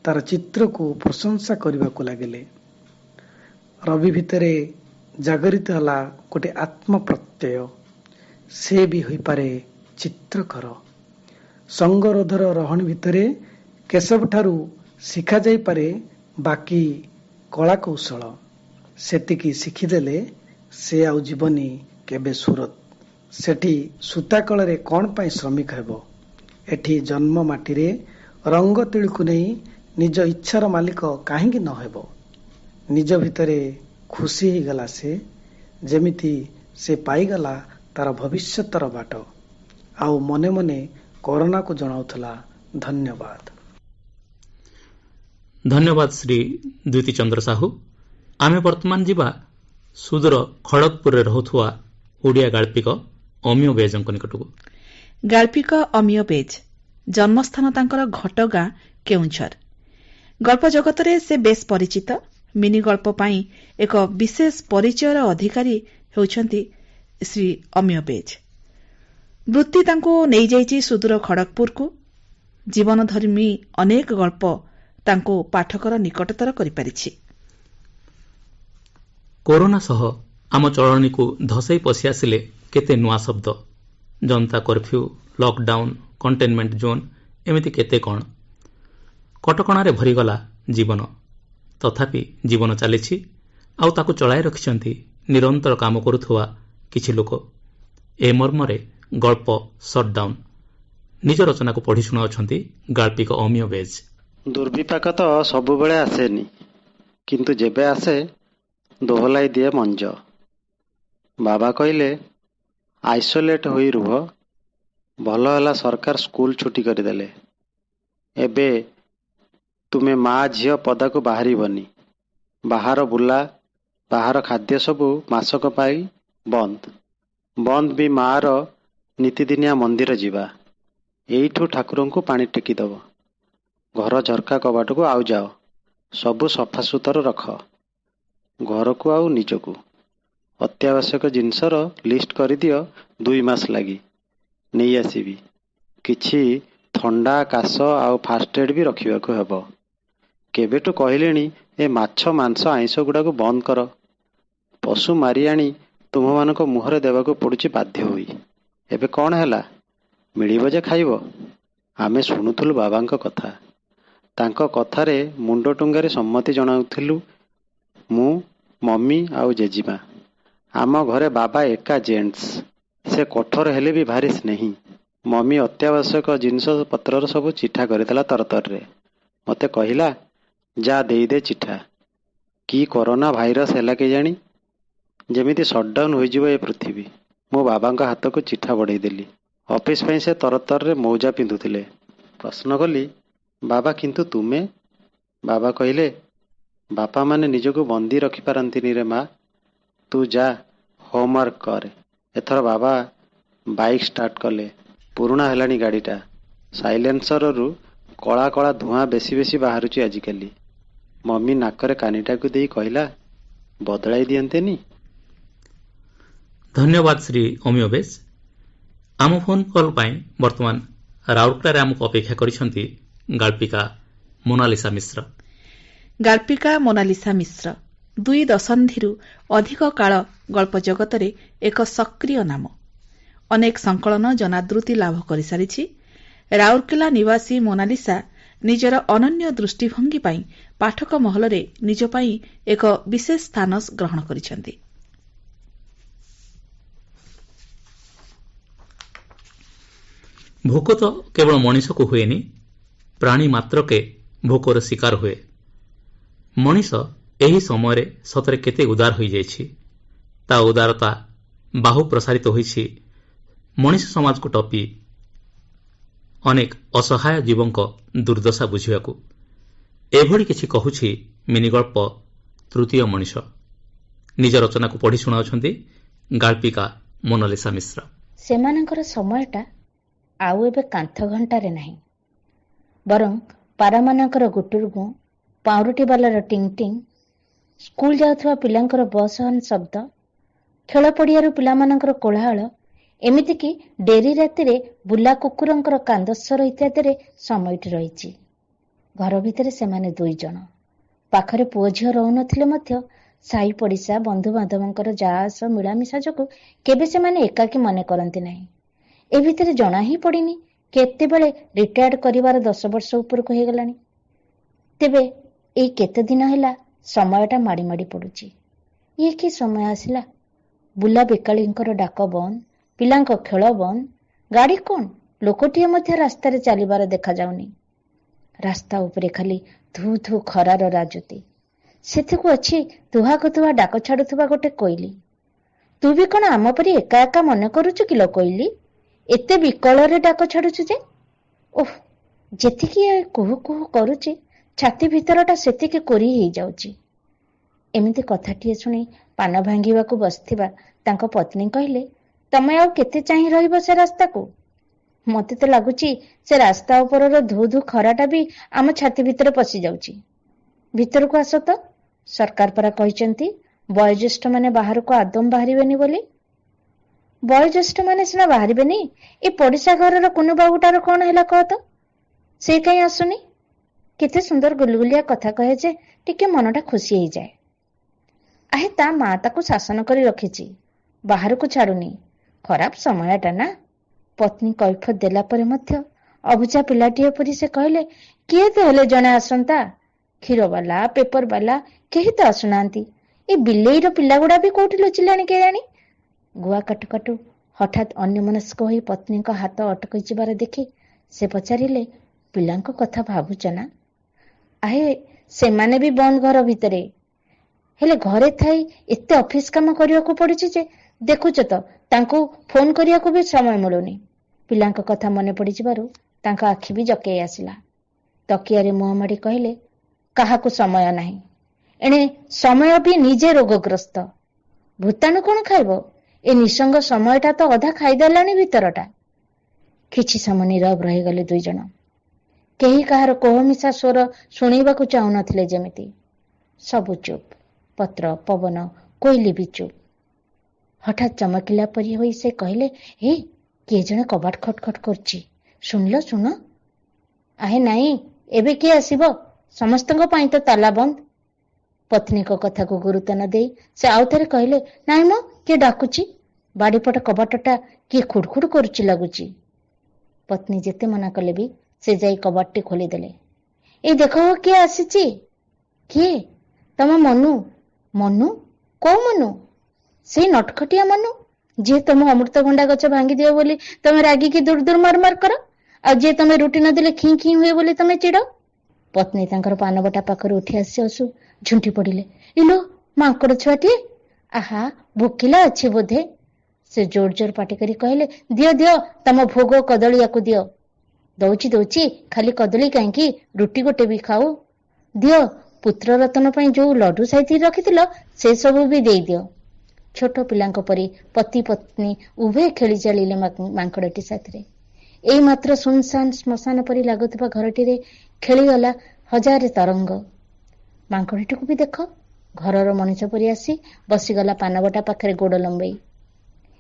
ତାର ଚିତ୍ରକୁ ପ୍ରଶଂସା କରିବାକୁ ଲାଗିଲେ। ରବି ଭିତରେ ଜାଗରିତ ହେଲା ଗୋଟେ ଆତ୍ମପ୍ରତ୍ୟୟ। ସେ ବି ହୋଇପାରେ ଚିତ୍ର କର। ସଙ୍ଗରୋଧର ରହଣି ଭିତରେ କେଶବଠାରୁ ଶିଖାଯାଇପାରେ ବାକି କଳା କୌଶଳ। ସେତିକି ଶିଖିଦେଲେ ସେ ଆଉ ଯିବନି କେବେ ସୁରତ। ସେଠି ସୂତାକଳରେ କ'ଣ ପାଇଁ ଶ୍ରମିକ ହେବ? ଏଠି ଜନ୍ମ ମାଟିରେ ରଙ୍ଗ ତିଳକୁ ନେଇ ନିଜ ଇଚ୍ଛାର ମାଲିକ କାହିଁକି ନ ହେବ? ନିଜ ଭିତରେ ଖୁସି ହେଇଗଲା ସେ, ଯେମିତି ସେ ପାଇଗଲା ତାର ଭବିଷ୍ୟତର ବାଟ। ଆଉ ମନେ ମନେ କରୋନାକୁ ଜଣାଉଥିଲା ଧନ୍ୟବାଦ। ଧନ୍ୟବାଦ ଶ୍ରୀ ଦ୍ୟୁତି ଚନ୍ଦ୍ର ସାହୁ। ଆମେ ବର୍ତ୍ତମାନ ଯିବା ସୁଦୂର ଖଡ଼ଗପୁରରେ ରହୁଥିବା ଓଡ଼ିଆ ଗାଳ୍ପିକ ଅମିୟ ବେଜଙ୍କ ନିକଟକୁ। ଗାଳ୍ପିକ ଅମିୟ ବେଜ, ଜନ୍ମସ୍ଥାନ ତାଙ୍କର ଘଟଗାଁ, କେଉଁଝର। ଗଳ୍ପ ଜଗତରେ ସେ ବେଶ୍ ପରିଚିତ। ମିନି ଗଳ୍ପ ପାଇଁ ଏକ ବିଶେଷ ପରିଚୟର ଅଧିକାରୀ ହେଉଛନ୍ତି ଶ୍ରୀ ଅମିୟ ବେଜ। ବୃତ୍ତି ତାଙ୍କୁ ନେଇଯାଇଛି ସୁଦୂର ଖଡ଼ଗପୁରକୁ। ଜୀବନଧର୍ମୀ ଅନେକ ଗଳ୍ପ ତାଙ୍କୁ ପାଠକର ନିକଟତର କରିପାରିଛି। କରୋନା ସହ ଆମ ଚଳଣିକୁ ଧସେଇ ପଶି ଆସିଲେ କେତେ ନୂଆ ଶବ୍ଦ। ଜନତା କର୍ଫ୍ୟୁ, ଲକଡାଉନ, କଣ୍ଟେନମେଣ୍ଟ ଜୋନ୍, ଏମିତି କେତେ କ'ଣ। କଟକଣାରେ ଭରିଗଲା ଜୀବନ। ତଥାପି ଜୀବନ ଚାଲିଛି, ଆଉ ତାକୁ ଚଳାଇ ରଖିଛନ୍ତି ନିରନ୍ତର କାମ କରୁଥିବା କିଛି ଲୋକ। ଏ ମର୍ମରେ ଗଳ୍ପ ସଟ୍ଡାଉନ୍ ନିଜ ରଚନାକୁ ପଢ଼ି ଶୁଣାଉଛନ୍ତି ଗାଳ୍ପିକ ଅମିୟ ବେଜ। ଦୁର୍ବିପାକ ତ ସବୁବେଳେ ଆସେନି, କିନ୍ତୁ ଯେବେ ଆସେ ଦୋହଲାଇ ଦିଏ ମଞ୍ଜ। ବାବା କହିଲେ ଆଇସୋଲେଟ୍ ହୋଇ ରୁହ। ଭଲ ହେଲା ସରକାର ସ୍କୁଲ ଛୁଟି କରିଦେଲେ। ଏବେ ତୁମେ ମା ଝିଅ ପଦାକୁ ବାହାରିବନି। ବାହାର ବୁଲା, ବାହାର ଖାଦ୍ୟ ସବୁ ମାସକ ପାଇଁ ବନ୍ଦ। ବନ୍ଦ ବି ମା'ର ନିତିଦିନିଆ ମନ୍ଦିର ଯିବା। ଏଇଠୁ ଠାକୁରଙ୍କୁ ପାଣି ଟେକିଦବ। ଘର ଝରକା କବାଟକୁ ଆଉ ଯାଅ। ସବୁ ସଫାସୁତର ରଖ। ଘରକୁ ଆଉ ନିଜକୁ। ଅତ୍ୟାବଶ୍ୟକ ଜିନିଷର ଲିଷ୍ଟ କରିଦିଅ 2 ମାସ ଲାଗି। ନେଇ ଆସିବି। କିଛି ଥଣ୍ଡା, କାଶ ଆଉ ଫାଷ୍ଟ ଏଡ୍ ବି ରଖିବାକୁ ହେବ। କେବେଠୁ କହିଲେଣି ଏ ମାଛ, ମାଂସ, ଆଇଁଷ ଗୁଡ଼ାକୁ ବନ୍ଦ କର। ପଶୁ ମାରି ଆଣି ତୁମମାନଙ୍କ ମୁହଁରେ ଦେବାକୁ ପଡ଼ୁଛି ବାଧ୍ୟ ହୋଇ। ଏବେ କ'ଣ ହେଲା? ମିଳିବ ଯେ ଖାଇବ। ଆମେ ଶୁଣୁଥିଲୁ ବାବାଙ୍କ କଥା। ତାଙ୍କ କଥାରେ ମୁଣ୍ଡ ଟୁଙ୍ଗାରେ ସମ୍ମତି ଜଣାଉଥିଲୁ ମୁଁ, ମମି ଆଉ ଜେଜିମା। ଆମ ଘରେ ବାବା ଏକା ଜେଣ୍ଟସ୍। ସେ କଠୋର ହେଲେ ବି ଭାରି ସ୍ନେହୀ। ମମି ଅତ୍ୟାବଶ୍ୟକ ଜିନିଷ ପତ୍ରର ସବୁ ଚିଠା କରିଦେଲା ତରତରରେ। ମୋତେ କହିଲା ଯା ଦେଇଦେ ଚିଠା। କି କରୋନା ଭାଇରସ୍ ହେଲା କେଜାଣି, ଯେମିତି ସଟ୍ଡାଉନ୍ ହୋଇଯିବ ଏ ପୃଥିବୀ। ମୁଁ ବାବାଙ୍କ ହାତକୁ ଚିଠା ବଢ଼େଇଦେଲି। ଅଫିସ ପାଇଁ ସେ ତରତରରେ ମୌଜା ପିନ୍ଧୁଥିଲେ। ପ୍ରଶ୍ନ କଲି ବାବା, କିନ୍ତୁ ତୁମେ? ବାବା କହିଲେ ବାପାମାନେ ନିଜକୁ ବନ୍ଦୀ ରଖିପାରନ୍ତିନି ରେ ମା। ତୁ ଯା ହୋମୱାର୍କ କରେ। ଏଥର ବାବା ବାଇକ୍ ଷ୍ଟାର୍ଟ କଲେ। ପୁରୁଣା ହେଲାଣି ଗାଡ଼ିଟା। ସାଇଲେନ୍ସରରୁ କଳା କଳା ଧୂଆଁ ବେଶୀ ବେଶୀ ବାହାରୁଛି ଆଜିକାଲି। ମମି ନାକରେ କାନିଟାକୁ ଦେଇ କହିଲା ବଦଳାଇ ଦିଅନ୍ତେନି। ଧନ୍ୟବାଦ ଶ୍ରୀ ଅମିୟ ବେଜ। ଆମ ଫୋନ୍ କଲ୍ ପାଇଁ ବର୍ତ୍ତମାନ ରାଉରକେଲାରେ ଆମକୁ ଅପେକ୍ଷା କରିଛନ୍ତି ଗାଳ୍ପିକା ମୋନାଲିସା ମିଶ୍ର। ଗାଳ୍ପିକା ମୋନାଲିସା ମିଶ୍ର 2 ଦଶନ୍ଧିରୁ ଅଧିକ କାଳ ଗଳ୍ପ ଜଗତରେ ଏକ ସକ୍ରିୟ ନାମ। ଅନେକ ସଂକଳନ ଜନାଦୃତି ଲାଭ କରିସାରିଛି। ରାଉରକେଲା ନିବାସୀ ମୋନାଲିସା ନିଜର ଅନନ୍ୟ ଦୃଷ୍ଟିଭଙ୍ଗୀ ପାଇଁ ପାଠକ ମହଲରେ ନିଜ ପାଇଁ ଏକ ବିଶେଷ ସ୍ଥାନ ଗ୍ରହଣ କରିଛନ୍ତି। ଭୋକ ତ କେବଳ ମଣିଷକୁ ହୁଏନି, ପ୍ରାଣୀ ମାତ୍ରକେ ଭୋକର ଶିକାର ହୁଏ। ମଣିଷ ଏହି ସମୟରେ ସତରେ କେତେ ଉଦାର ହୋଇଯାଇଛି। ତା ଉଦାରତା ବାହୁ ପ୍ରସାରିତ ହୋଇଛି ମଣିଷ ସମାଜକୁ ଟପି ଅନେକ ଅସହାୟ ଜୀବଙ୍କ ଦୁର୍ଦ୍ଦଶା ବୁଝିବାକୁ। ଏଭଳି କିଛି କହୁଛି ମିନିଗଳ୍ପ ତୃତୀୟ ମଣିଷ। ନିଜ ରଚନାକୁ ପଢ଼ି ଶୁଣାଉଛନ୍ତି ଗାଳ୍ପିକା ମୋନାଲିସା ମିଶ୍ର। ସେମାନଙ୍କର ସମୟଟା ଆଉ ଏବେ କାନ୍ଥ ଘଣ୍ଟାରେ ନାହିଁ, ବରଂ ପାରାମାନଙ୍କର ଗୁଟୁରୁଗୁଁ, ପାଉଁରୁଟିବାଲାର ଟିଙ୍ଗ ଟିଙ୍ଗ, ସ୍କୁଲ ଯାଉଥିବା ପିଲାଙ୍କର ବସ୍ ହର୍ନ ଶବ୍ଦ, ଖେଳ ପଡ଼ିଆରୁ ପିଲାମାନଙ୍କର କୋଳାହଳ, ଏମିତିକି ଡେରି ରାତିରେ ବୁଲା କୁକୁରଙ୍କର କାନ୍ଦସ୍ୱର ଇତ୍ୟାଦିରେ ସମୟଟି ରହିଛି। ଘର ଭିତରେ ସେମାନେ 2 ଜଣ। ପାଖରେ ପୁଅ ଝିଅ ରହୁନଥିଲେ ମଧ୍ୟ ସାହି ପଡ଼ିଶା, ବନ୍ଧୁବାନ୍ଧବଙ୍କର ଯା ଆସ ମିଳାମିଶା ଯୋଗୁଁ କେବେ ସେମାନେ ଏକାକୀ ମନେ କରନ୍ତି ନାହିଁ। ଏ ଭିତରେ ଜଣା ହିଁ ପଡ଼ିନି କେତେବେଳେ ରିଟାୟାର୍ଡ କରିବାର 10 ବର୍ଷ ଉପରକୁ ହେଇଗଲାଣି। ତେବେ ଏଇ କେତେ ଦିନ ହେଲା ସମୟଟା ମାଡ଼ି ମାଡ଼ି ପଡୁଛି। ଇଏ କି ସମୟ ଆସିଲା? ବୁଲା ବେକାଳୀଙ୍କର ଡାକ ବନ୍ଦ, ପିଲାଙ୍କ ଖେଳ ବନ୍ଦ, ଗାଡ଼ି କଣ ଲୋକଟିଏ ମଧ୍ୟ ରାସ୍ତାରେ ଚାଲିବାର ଦେଖାଯାଉନି। ରାସ୍ତା ଉପରେ ଖାଲି ଧୁ ଧୁ ଖରାର ରାଜୁତି। ସେଥିକୁ ଅଛି ତୁହାକୁ ତୁହା ଡାକ ଛାଡୁଥିବା ଗୋଟେ କୋଇଲି। ତୁ ବି କଣ ଆମ ପରି ଏକା ଏକା ମନେ କରୁଛୁ କିଲୋ କୋଇଲି? ଏତେ ବିକଳରେ ଡାକ ଛାଡୁଛୁ ଯେ? ଓଃ, ଯେତିକି କୁହୁ କୁହୁ କରୁଛି ଛାତି ଭିତରଟା ସେତିକି କୋରି ହେଇଯାଉଛି। ଏମିତି କଥାଟିଏ ଶୁଣି ପାନ ଭାଙ୍ଗିବାକୁ ବସିଥିବା ତାଙ୍କ ପତ୍ନୀ କହିଲେ, ତମେ ଆଉ କେତେ ଚାହିଁ ରହିବ ସେ ରାସ୍ତାକୁ? ମତେ ତ ଲାଗୁଛି ସେ ରାସ୍ତା ଉପରର ଧୁ ଧୁ ଖରାଟା ବି ଆମ ଛାତି ଭିତରେ ପଶି ଯାଉଛି। ଭିତରକୁ ଆସ ତ, ସରକାର ପରା କହିଛନ୍ତି ବୟୋଜ୍ୟେଷ୍ଠ ମାନେ ବାହାରକୁ ଆଦମ ବାହାରିବେନି ବୋଲି। ବୟୋଜ୍ୟେଷ୍ଠ ମାନେ ସିନା ବାହାରିବେନି, ଏ ପଡିଶା ଘରର କୁନୁ ବାବୁଟାର କଣ ହେଲା କହ ତ? ସେ କାହିଁ ଆସୁନି? କେତେ ସୁନ୍ଦର ଗୁଲଗୁଲିଆ କଥା କହେ ଯେ ଟିକେ ମନଟା ଖୁସି ହେଇଯାଏ। ଆହେ ତା ମା ତାକୁ ଶାସନ କରି ରଖିଛି, ବାହାରକୁ ଛାଡୁନି। ଖରାପ ସମୟଟା ନା। ପତ୍ନୀ କୈଫତ ଦେଲା ପରେ ମଧ୍ୟ ଅବୁଝା ପିଲାଟିଏ ପରି ସେ କହିଲେ, କିଏ ତ ହେଲେ ଜଣେ ଆସନ୍ତା। କ୍ଷୀରବାଲା, ପେପର ବାଲା କେହି ତ ଆସୁନାହାନ୍ତି। ଏ ବିଲେଇର ପିଲାଗୁଡା ବି କୋଉଠି ଲୁଚିଲାଣି କେଜାଣି? ଗୁଆ କାଟୁ କାଟୁ ହଠାତ୍ ଅନ୍ୟମନସ୍କ ହୋଇ ପତ୍ନୀଙ୍କ ହାତ ଅଟକି ଯିବାର ଦେଖି ସେ ପଚାରିଲେ, ପିଲାଙ୍କ କଥା ଭାବୁଛ ନା? ଆହେ ସେମାନେ ବି ବନ୍ଦ ଘର ଭିତରେ, ହେଲେ ଘରେ ଥାଇ ଏତେ ଅଫିସ କାମ କରିବାକୁ ପଡୁଛି ଯେ ଦେଖୁଛ ତ ତାଙ୍କୁ ଫୋନ କରିବାକୁ ବି ସମୟ ମିଳୁନି। ପିଲାଙ୍କ କଥା ମନେ ପଡିଯିବାରୁ ତାଙ୍କ ଆଖି ବି ଜକେଇ ଆସିଲା। ତକିଆରେ ମୁହଁ ମାଡି କହିଲେ, କାହାକୁ ସମୟ ନାହିଁ। ଏଣେ ସମୟ ବି ନିଜେ ରୋଗଗ୍ରସ୍ତ। ଭୂତାଣୁ କଣ ଖାଇବ? ଏ ନିଃସଙ୍ଗ ସମୟଟା ତ ଅଧା ଖାଇଦେଲାଣି ଭିତରଟା। କିଛି ସମୟ ନୀରବ ରହିଗଲେ ଦୁଇ ଜଣ। କେହି କାହାର କୋହମିଶା ସ୍ୱର ଶୁଣିବାକୁ ଚାହୁଁନଥିଲେ ଯେମିତି। ସବୁ ଚୁପ୍, ପତ୍ର, ପବନ, କୋଇଲି ବି ଚୁପ୍। ହଠାତ୍ ଚମକିଲା ପରି ହୋଇ ସେ କହିଲେ, ହେ, କିଏ ଜଣେ କବାଟ ଖଟ ଖଟ କରୁଛି, ଶୁଣିଲ? ଶୁଣ। ଆହେ ନାଇଁ, ଏବେ କିଏ ଆସିବ? ସମସ୍ତଙ୍କ ପାଇଁ ତ ତାଲା ବନ୍ଦ। ପତ୍ନୀଙ୍କ କଥାକୁ ଗୁରୁତ୍ୱ ନ ଦେଇ ସେ ଆଉଥରେ କହିଲେ, ନାଇଁ ମ, କିଏ ଡାକୁଛି? ବାଡ଼ିପଟ କବାଟଟା କିଏ ଖୁଡ୍ ଖୁଡ୍ କରୁଛି ଲାଗୁଛି। ପତ୍ନୀ ଯେତେ ମନା କଲେ ବି ସେ ଯାଇ କବାଟଟି ଖୋଲିଦେଲେ। ଏଇ ଦେଖ କିଏ ଆସିଛି। କିଏ? ତମ ମନୁ। ମନୁ? କୋଉ ମନୁ? ସେଇ ନଟଖଟିଆ ମନୁ, ଯିଏ ତମ ଅମୃତଭଣ୍ଡା ଗଛ ଭାଙ୍ଗିଦିଅ ବୋଲି ତମେ ରାଗିକି ଦୁର୍ ଦୁର୍ ମାର ମାର କର, ଆଉ ଯିଏ ତମେ ରୁଟି ନଦେଲେ ଖି ଖି ହୁଏ ବୋଲି ତମେ ଚିଡ। ପତ୍ନୀ ତାଙ୍କର ପାନବଟା ପାଖରୁ ଉଠି ଆସି ଆସୁ ଝୁଣ୍ଟି ପଡିଲେ, ଇଲୋ ମାଙ୍କଡ ଛୁଆଟିଏ, ଆହା ଭୋକିଲା ଅଛି ବୋଧେ। ସେ ଜୋର ଜୋର ପାଟି କରି କହିଲେ, ଦିଅ ଦିଅ ତମ ଭୋଗ କଦଳୀଆକୁ ଦିଅ। ଦଉଛି ଦଉଛି, ଖାଲି କଦଳୀ କାହିଁକି, ରୁଟି ଗୋଟେ ବି ଖାଉ। ଦିଅ, ପୁତ୍ର ରତନ ପାଇଁ ଯୋଉ ଲଡୁ ସାଇତି ରଖିଥିଲ ସେ ସବୁ ବି ଦେଇଦିଅ। ଛୋଟ ପିଲାଙ୍କ ପରି ପତି ପତ୍ନୀ ଉଭୟ ଖେଳି ଚାଲିଲେ ମାଙ୍କଡଟି ସାଥିରେ। ଏଇ ମାତ୍ର ସୁନସାନ ଶ୍ମଶାନ ପରି ଲାଗୁଥିବା ଘରଟିରେ ଖେଳିଗଲା ହଜାରେ ତରଙ୍ଗ। ମାଙ୍କଡଟିକୁ ବି ଦେଖ, ଘରର ମଣିଷ ପରି ଆସି ବସିଗଲା ପାନବଟା ପାଖରେ ଗୋଡ ଲମ୍ବେଇ।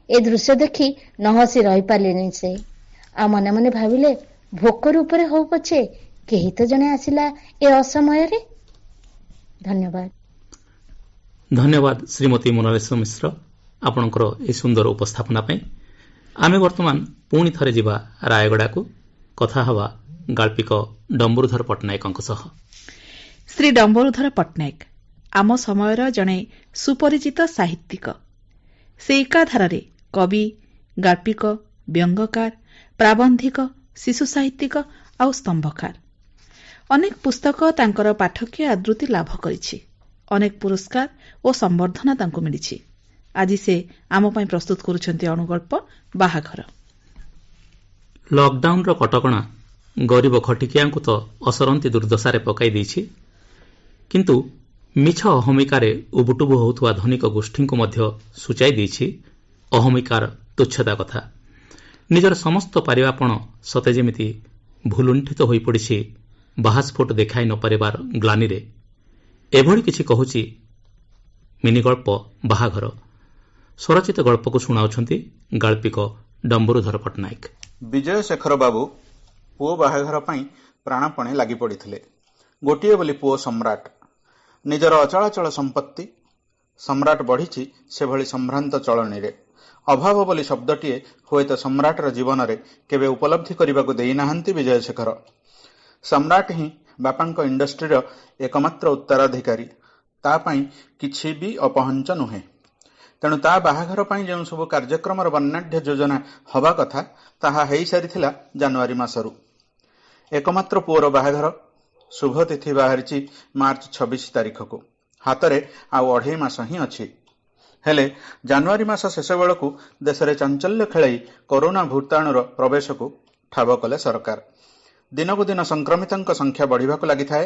ଏ ଦୃଶ୍ୟ ଦେଖି ନ ହସି ରହିପାରିଲେନି ସେ। ଆଉ ମନେ ମନେ ଭାବିଲେ, ଭୋକରୁ ଉପରେ ହଉ ପଛେ କେହି ତ ଜଣେ ଆସିଲା ଏ ଅସମୟରେ। ଧନ୍ୟବାଦ। ଧନ୍ୟବାଦ ଶ୍ରୀମତୀ ମୋନାଲିସା ମିଶ୍ର ଆପଣଙ୍କର ଏହି ସୁନ୍ଦର ଉପସ୍ଥାପନା ପାଇଁ। ଆମେ ବର୍ତ୍ତମାନ ପୁଣି ଥରେ ଯିବା ରାୟଗଡ଼ାକୁ, କଥା ହେବା ଗାଳ୍ପିକ ଡମ୍ବରୁଧର ପଟ୍ଟନାୟକଙ୍କ ସହ। ଶ୍ରୀ ଡମ୍ବରୁଧର ପଟ୍ଟନାୟକ ଆମ ସମୟର ଜଣେ ସୁପରିଚିତ ସାହିତ୍ୟିକ। ସେ ଏକାଧାରରେ କବି, ଗାଳ୍ପିକ, ବ୍ୟଙ୍ଗକାର, ପ୍ରାବନ୍ଧିକ, ଶିଶୁ ସାହିତ୍ୟିକ ଆଉ ସ୍ତମ୍ଭକାର। ଅନେକ ପୁସ୍ତକ ତାଙ୍କର ପାଠକୀୟ ଆଦୃତି ଲାଭ କରିଛି। ଅନେକ ପୁରସ୍କାର ଓ ସମ୍ବର୍ଦ୍ଧନା ତାଙ୍କୁ ମିଳିଛି। ଆଜି ସେ ଆମ ପାଇଁ ପ୍ରସ୍ତୁତ କରୁଛନ୍ତି ଅନୁଗଳ୍ପ ବାହାଘର। ଲକଡାଉନର କଟକଣା ଗରିବ ଖଟିକିଆଙ୍କୁ ତ ଅସରନ୍ତି ଦୁର୍ଦ୍ଦଶାରେ ପକାଇ ଦେଇଛି, କିନ୍ତୁ ମିଛ ଅହମିକାରେ ଉବୁଟୁବୁ ହେଉଥିବା ଧନିକ ଗୋଷ୍ଠୀଙ୍କୁ ମଧ୍ୟ ସୂଚାଇ ଦେଇଛି ଅହମିକାର ତୁଚ୍ଛତା କଥା। ନିଜର ସମସ୍ତ ପାରିବାପଣ ସତେ ଯେମିତି ଭୁଲୁଣ୍ଠିତ ହୋଇପଡ଼ିଛି ବାହାସ୍ଫୋଟ ଦେଖାଇ ନ ପାରିବାର ଗ୍ଲାନିରେ। ଏଭଳି କିଛି କହୁଛି ମିନିଗଳ୍ପ ବାହାଘର। ସ୍ୱରଚିତ ଗଳ୍ପକୁ ଶୁଣାଉଛନ୍ତି ଗାଳ୍ପିକ ଡମ୍ବରୁଧର ପଟ୍ଟନାୟକ। ବିଜୟ ଶେଖର ବାବୁ ପୁଅ ବାହାଘର ପାଇଁ ପ୍ରାଣପଣେ ଲାଗି ପଡ଼ିଥିଲେ। ଗୋଟିଏ ବୋଲି ପୁଅ ସମ୍ରାଟ। ନିଜର ଅଚଳାଚଳ ସମ୍ପତ୍ତି ସମ୍ରାଟ ବଢ଼ିଛି ସେଭଳି ସମ୍ଭ୍ରାନ୍ତ ଚଳଣୀରେ। ଅଭାବ ବୋଲି ଶବ୍ଦଟିଏ ହୁଏତ ସମ୍ରାଟର ଜୀବନରେ କେବେ ଉପଲବ୍ଧି କରିବାକୁ ଦେଇନାହାନ୍ତି ବିଜୟଶେଖର। ସମ୍ରାଟ ହିଁ ବାପାଙ୍କ ଇଣ୍ଡଷ୍ଟ୍ରିର ଏକମାତ୍ର ଉତ୍ତରାଧିକାରୀ। ତା ପାଇଁ କିଛି ବି ଅପହଞ୍ଚ ନୁହେଁ। ତେଣୁ ତା ବାହାଘର ପାଇଁ ଯେଉଁ ସବୁ କାର୍ଯ୍ୟକ୍ରମର ବର୍ଣ୍ଣାଢ୍ୟ ଯୋଜନା ହେବା କଥା ତାହା ହୋଇସାରିଥିଲା ଜାନୁଆରୀ ମାସରୁ। ଏକମାତ୍ର ପୁଅର ବାହାଘର ଶୁଭ ତିଥି ବାହାରିଛି ମାର୍ଚ୍ଚ 26 ତାରିଖକୁ। ହାତରେ ଆଉ 2.5 ମାସ ହିଁ ଅଛି। ହେଲେ ଜାନୁଆରୀ ମାସ ଶେଷ ବେଳକୁ ଦେଶରେ ଚାଞ୍ଚଲ୍ୟ ଖେଳାଇ କରୋନା ଭୂତାଣୁର ପ୍ରବେଶକୁ ଠାବ କଲେ ସରକାର। ଦିନକୁ ଦିନ ସଂକ୍ରମିତଙ୍କ ସଂଖ୍ୟା ବଢ଼ିବାକୁ ଲାଗିଥାଏ।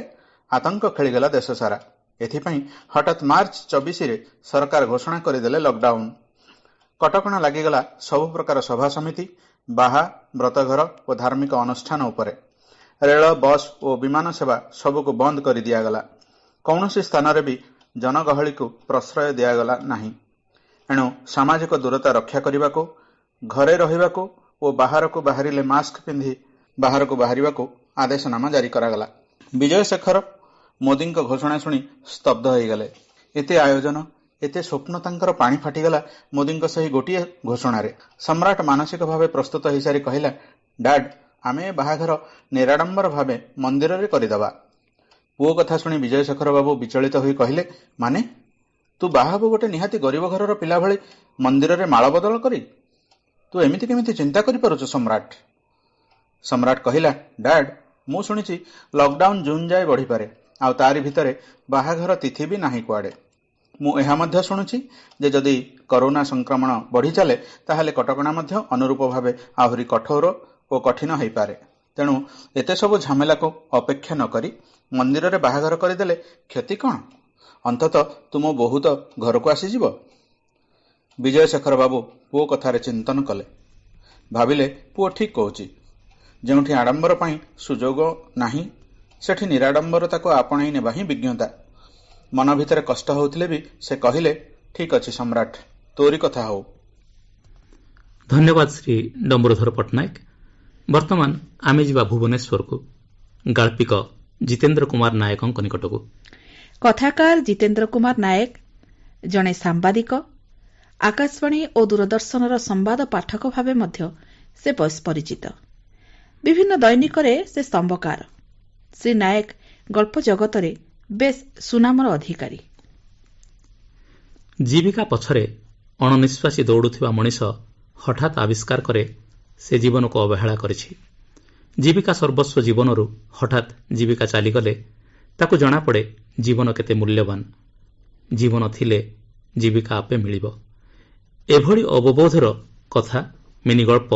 ଆତଙ୍କ ଖେଳିଗଲା ଦେଶ ସାରା। ଏଥିପାଇଁ ହଠାତ୍ ମାର୍ଚ୍ଚ 24ରେ ସରକାର ଘୋଷଣା କରିଦେଲେ ଲକଡାଉନ। କଟକଣା ଲାଗିଗଲା ସବୁ ପ୍ରକାର ସଭା ସମିତି, ବାହା, ବ୍ରତଘର ଓ ଧାର୍ମିକ ଅନୁଷ୍ଠାନ ଉପରେ। ରେଳ, ବସ୍ ଓ ବିମାନ ସେବା ସବୁକୁ ବନ୍ଦ କରି ଦିଆଗଲା। କୌଣସି ସ୍ଥାନରେ ବି ଜନଗହଳିକୁ ପ୍ରଶ୍ରୟ ଦିଆଗଲା ନାହିଁ। ଏଣୁ ସାମାଜିକ ଦୂରତା ରକ୍ଷା କରିବାକୁ, ଘରେ ରହିବାକୁ ଓ ବାହାରକୁ ବାହାରିଲେ ମାସ୍କ ପିନ୍ଧି ବାହାରକୁ ବାହାରିବାକୁ ଆଦେଶନାମା ଜାରି କରାଗଲା। ବିଜୟଶେଖର ମୋଦିଙ୍କ ଘୋଷଣା ଶୁଣି ସ୍ତବ୍ଧ ହୋଇଗଲେ। ଏତେ ଆୟୋଜନ, ଏତେ ସ୍ୱପ୍ନ ତାଙ୍କର ପାଣି ଫାଟିଗଲା ମୋଦିଙ୍କ ସେହି ଗୋଟିଏ ଘୋଷଣାରେ। ସମ୍ରାଟ ମାନସିକ ଭାବେ ପ୍ରସ୍ତୁତ ହୋଇସାରି କହିଲା, ଡାଡ୍, ଆମେ ବାହାଘର ନିରାଡମ୍ବର ଭାବେ ମନ୍ଦିରରେ କରିଦେବା। ପୁଅ କଥା ଶୁଣି ବିଜୟଶେଖର ବାବୁ ବିଚଳିତ ହୋଇ କହିଲେ, ମାନେ ତୁ ବାହା ହେବୁ ଗୋଟେ ନିହାତି ଗରିବ ଘରର ପିଲା ଭଳି ମନ୍ଦିରରେ ମାଳ ବଦଳ କରି? ତୁ ଏମିତି କେମିତି ଚିନ୍ତା କରିପାରୁଛୁ ସମ୍ରାଟ? ସମ୍ରାଟ କହିଲା, ଡାଡ୍, ମୁଁ ଶୁଣିଛି ଲକଡାଉନ ଜୁନ୍ ଯାଏ ବଢ଼ିପାରେ, ଆଉ ତାରି ଭିତରେ ବାହାଘର ତିଥି ବି ନାହିଁ କୁଆଡ଼େ। ମୁଁ ଏହା ମଧ୍ୟ ଶୁଣୁଛି ଯେ ଯଦି କରୋନା ସଂକ୍ରମଣ ବଢ଼ିଚାଲେ ତାହେଲେ କଟକଣା ମଧ୍ୟ ଅନୁରୂପ ଭାବେ ଆହୁରି କଠୋର ଓ କଠିନ ହୋଇପାରେ। ତେଣୁ ଏତେ ସବୁ ଝାମେଲାକୁ ଅପେକ୍ଷା ନ କରି ମନ୍ଦିରରେ ବାହାଘର କରିଦେଲେ କ୍ଷତି କ'ଣ? ଅନ୍ତତଃ ତୁମ ବୋହୂ ତ ଘରକୁ ଆସିଯିବ। ବିଜୟଶେଖର ବାବୁ ପୁଅ କଥାରେ ଚିନ୍ତନ କଲେ। ଭାବିଲେ, ପୁଅ ଠିକ୍ କହୁଛି। ଯେଉଁଠି ଆଡ଼ମ୍ବର ପାଇଁ ସୁଯୋଗ ନାହିଁ ସେଠି ନିରାଡମ୍ବରତାକୁ ଆପଣେଇ ନେବା ହିଁ ବିଜ୍ଞତା। ମନ ଭିତରେ କଷ୍ଟ ହେଉଥିଲେ ବି ସେ କହିଲେ, ଠିକ୍ ଅଛି ସମ୍ରାଟ, ତୋରି କଥା ହଉ। ଧନ୍ୟବାଦ ଶ୍ରୀ ଡମ୍ବରୁଧର ପଟ୍ଟନାୟକ। ବର୍ତ୍ତମାନ ଆମେ ଯିବା ଭୁବନେଶ୍ୱରକୁ, ଗାଳ୍ପିକ ଜିତେନ୍ଦ୍ର କୁମାର ନାୟକଙ୍କ ନିକଟକୁ। କଥାକାର ଜିତେନ୍ଦ୍ର କୁମାର ନାୟକ ଜଣେ ସାମ୍ବାଦିକ, ଆକାଶବାଣୀ ଓ ଦୂରଦର୍ଶନର ସମ୍ବାଦ ପାଠକ ଭାବେ ମଧ୍ୟ ସେ ବେଶ୍ ପରିଚିତ। ବିଭିନ୍ନ ଦୈନିକରେ ସେ ସ୍ତମ୍ଭକାର। ଶ୍ରୀ ନାୟକ ଗଳ୍ପ ଜଗତରେ ବେଶ୍ ସୁନାମର ଅଧିକାରୀ। ଜୀବିକା ପଛରେ ଅଣନିଶ୍ୱାସୀ ଦୌଡ଼ୁଥିବା ମଣିଷ ହଠାତ୍ ଆବିଷ୍କାର କରେ ସେ ଜୀବନକୁ ଅବହେଳା କରିଛି। ଜୀବିକା ସର୍ବସ୍ୱ ଜୀବନରୁ ହଠାତ୍ ଜୀବିକା ଚାଲିଗଲେ ତାକୁ ଜଣାପଡ଼େ ଜୀବନ କେତେ ମୂଲ୍ୟବାନ। ଜୀବନ ଥିଲେ ଜୀବିକା ଆପେ ମିଳିବ। ଏଭଳି ଅବବୋଧର କଥା ମିନି ଗଳ୍ପ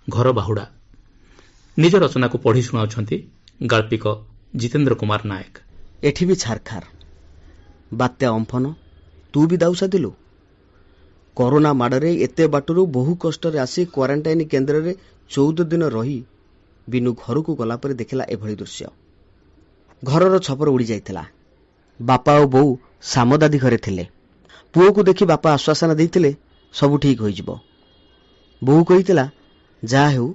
ଘର ବାହୁଡ଼ା। ନିଜ ରଚନାକୁ ପଢ଼ି ଶୁଣାଉଛନ୍ତି ଗାଳ୍ପିକ ଜିତେନ୍ଦ୍ର କୁମାର ନାୟକ। ଏଠି ବି ଛାରଖାର। ବାତ୍ୟା ଅମ୍ଫନ, ତୁ ବି ଦାଉସା ଦେଲୁ। କରୋନା ମାଡ଼ରେ ଏତେ ବାଟରୁ ବହୁ କଷ୍ଟରେ ଆସି କ୍ୱାରେଣ୍ଟାଇନ୍ କେନ୍ଦ୍ରରେ 14 ଦିନ ରହି ବିନୁ ଘରକୁ ଗଲାପରେ ଦେଖିଲା ଏଭଳି ଦୃଶ୍ୟ। ଘରର ଛପର ଉଡ଼ି ଯାଇଥିଲା। ବାପା ଓ ବୋଉ ସାମଦାଦି ଘରେ ଥିଲେ। ପୁଅକୁ ଦେଖି ବାପା ଆଶ୍ୱାସନା ଦେଇଥିଲେ ସବୁ ଠିକ୍ ହୋଇଯିବ। ବୋଉ କହିଥିଲା, ଯାହା ହେଉ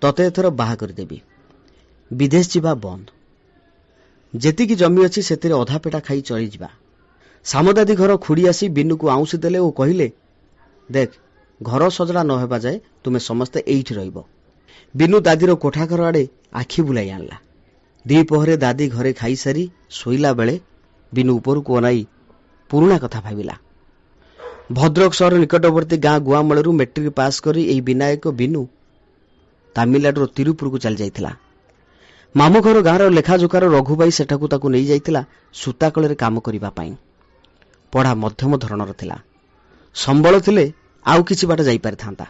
ତତେ ଏଥର ବାହା କରିଦେବି। ବିଦେଶ ଯିବା ବନ୍ଦ। ଯେତିକି ଜମି ଅଛି ସେଥିରେ ଅଧା ପେଟା ଖାଇ ଚଳିଯିବା। ସାମଦାଦି ଘର ଖୁଡ଼ି ଆସି ବିନୁକୁ ଆଉଁସି ଦେଲେ ଓ କହିଲେ, ଦେଖ, ଘର ସଜଡ଼ା ନ ହେବା ଯାଏ ତୁମେ ସମସ୍ତେ ଏଇଠି ରହିବ। ବିନୁ ଦାଦିର କୋଠାଘର ଆଡ଼େ ଆଖି ବୁଲାଇ ଆଣିଲା। ଦ୍ୱିପହରେ ଦାଦି ଘରେ ଖାଇସାରି ଶୋଇଲା ବେଳେ ବିନୁ ଉପରକୁ ଅନାଇ ପୁରୁଣା କଥା ଭାବିଲା। ଭଦ୍ରକ ସହର ନିକଟବର୍ତ୍ତୀ ଗାଁ ଗୁଆମଳରୁ ମେଟ୍ରିକ ପାସ୍ କରି ଏହି ବିନାୟକ ବିନୁ ତାମିଲନାଡୁର ତିରୁପୁରକୁ ଚାଲିଯାଇଥିଲା। ମାମୁଁ ଘର ଗାଁର ଲେଖାଜୋଖାର ରଘୁବାଇ ସେଠାକୁ ତାକୁ ନେଇଯାଇଥିଲା ସୂତାକଳରେ କାମ କରିବା ପାଇଁ। ପଢ଼ା ମଧ୍ୟମ ଧରଣର ଥିଲା। ସମ୍ବଳ ଥିଲେ ଆଉ କିଛି ବାଟ ଯାଇପାରିଥାନ୍ତା।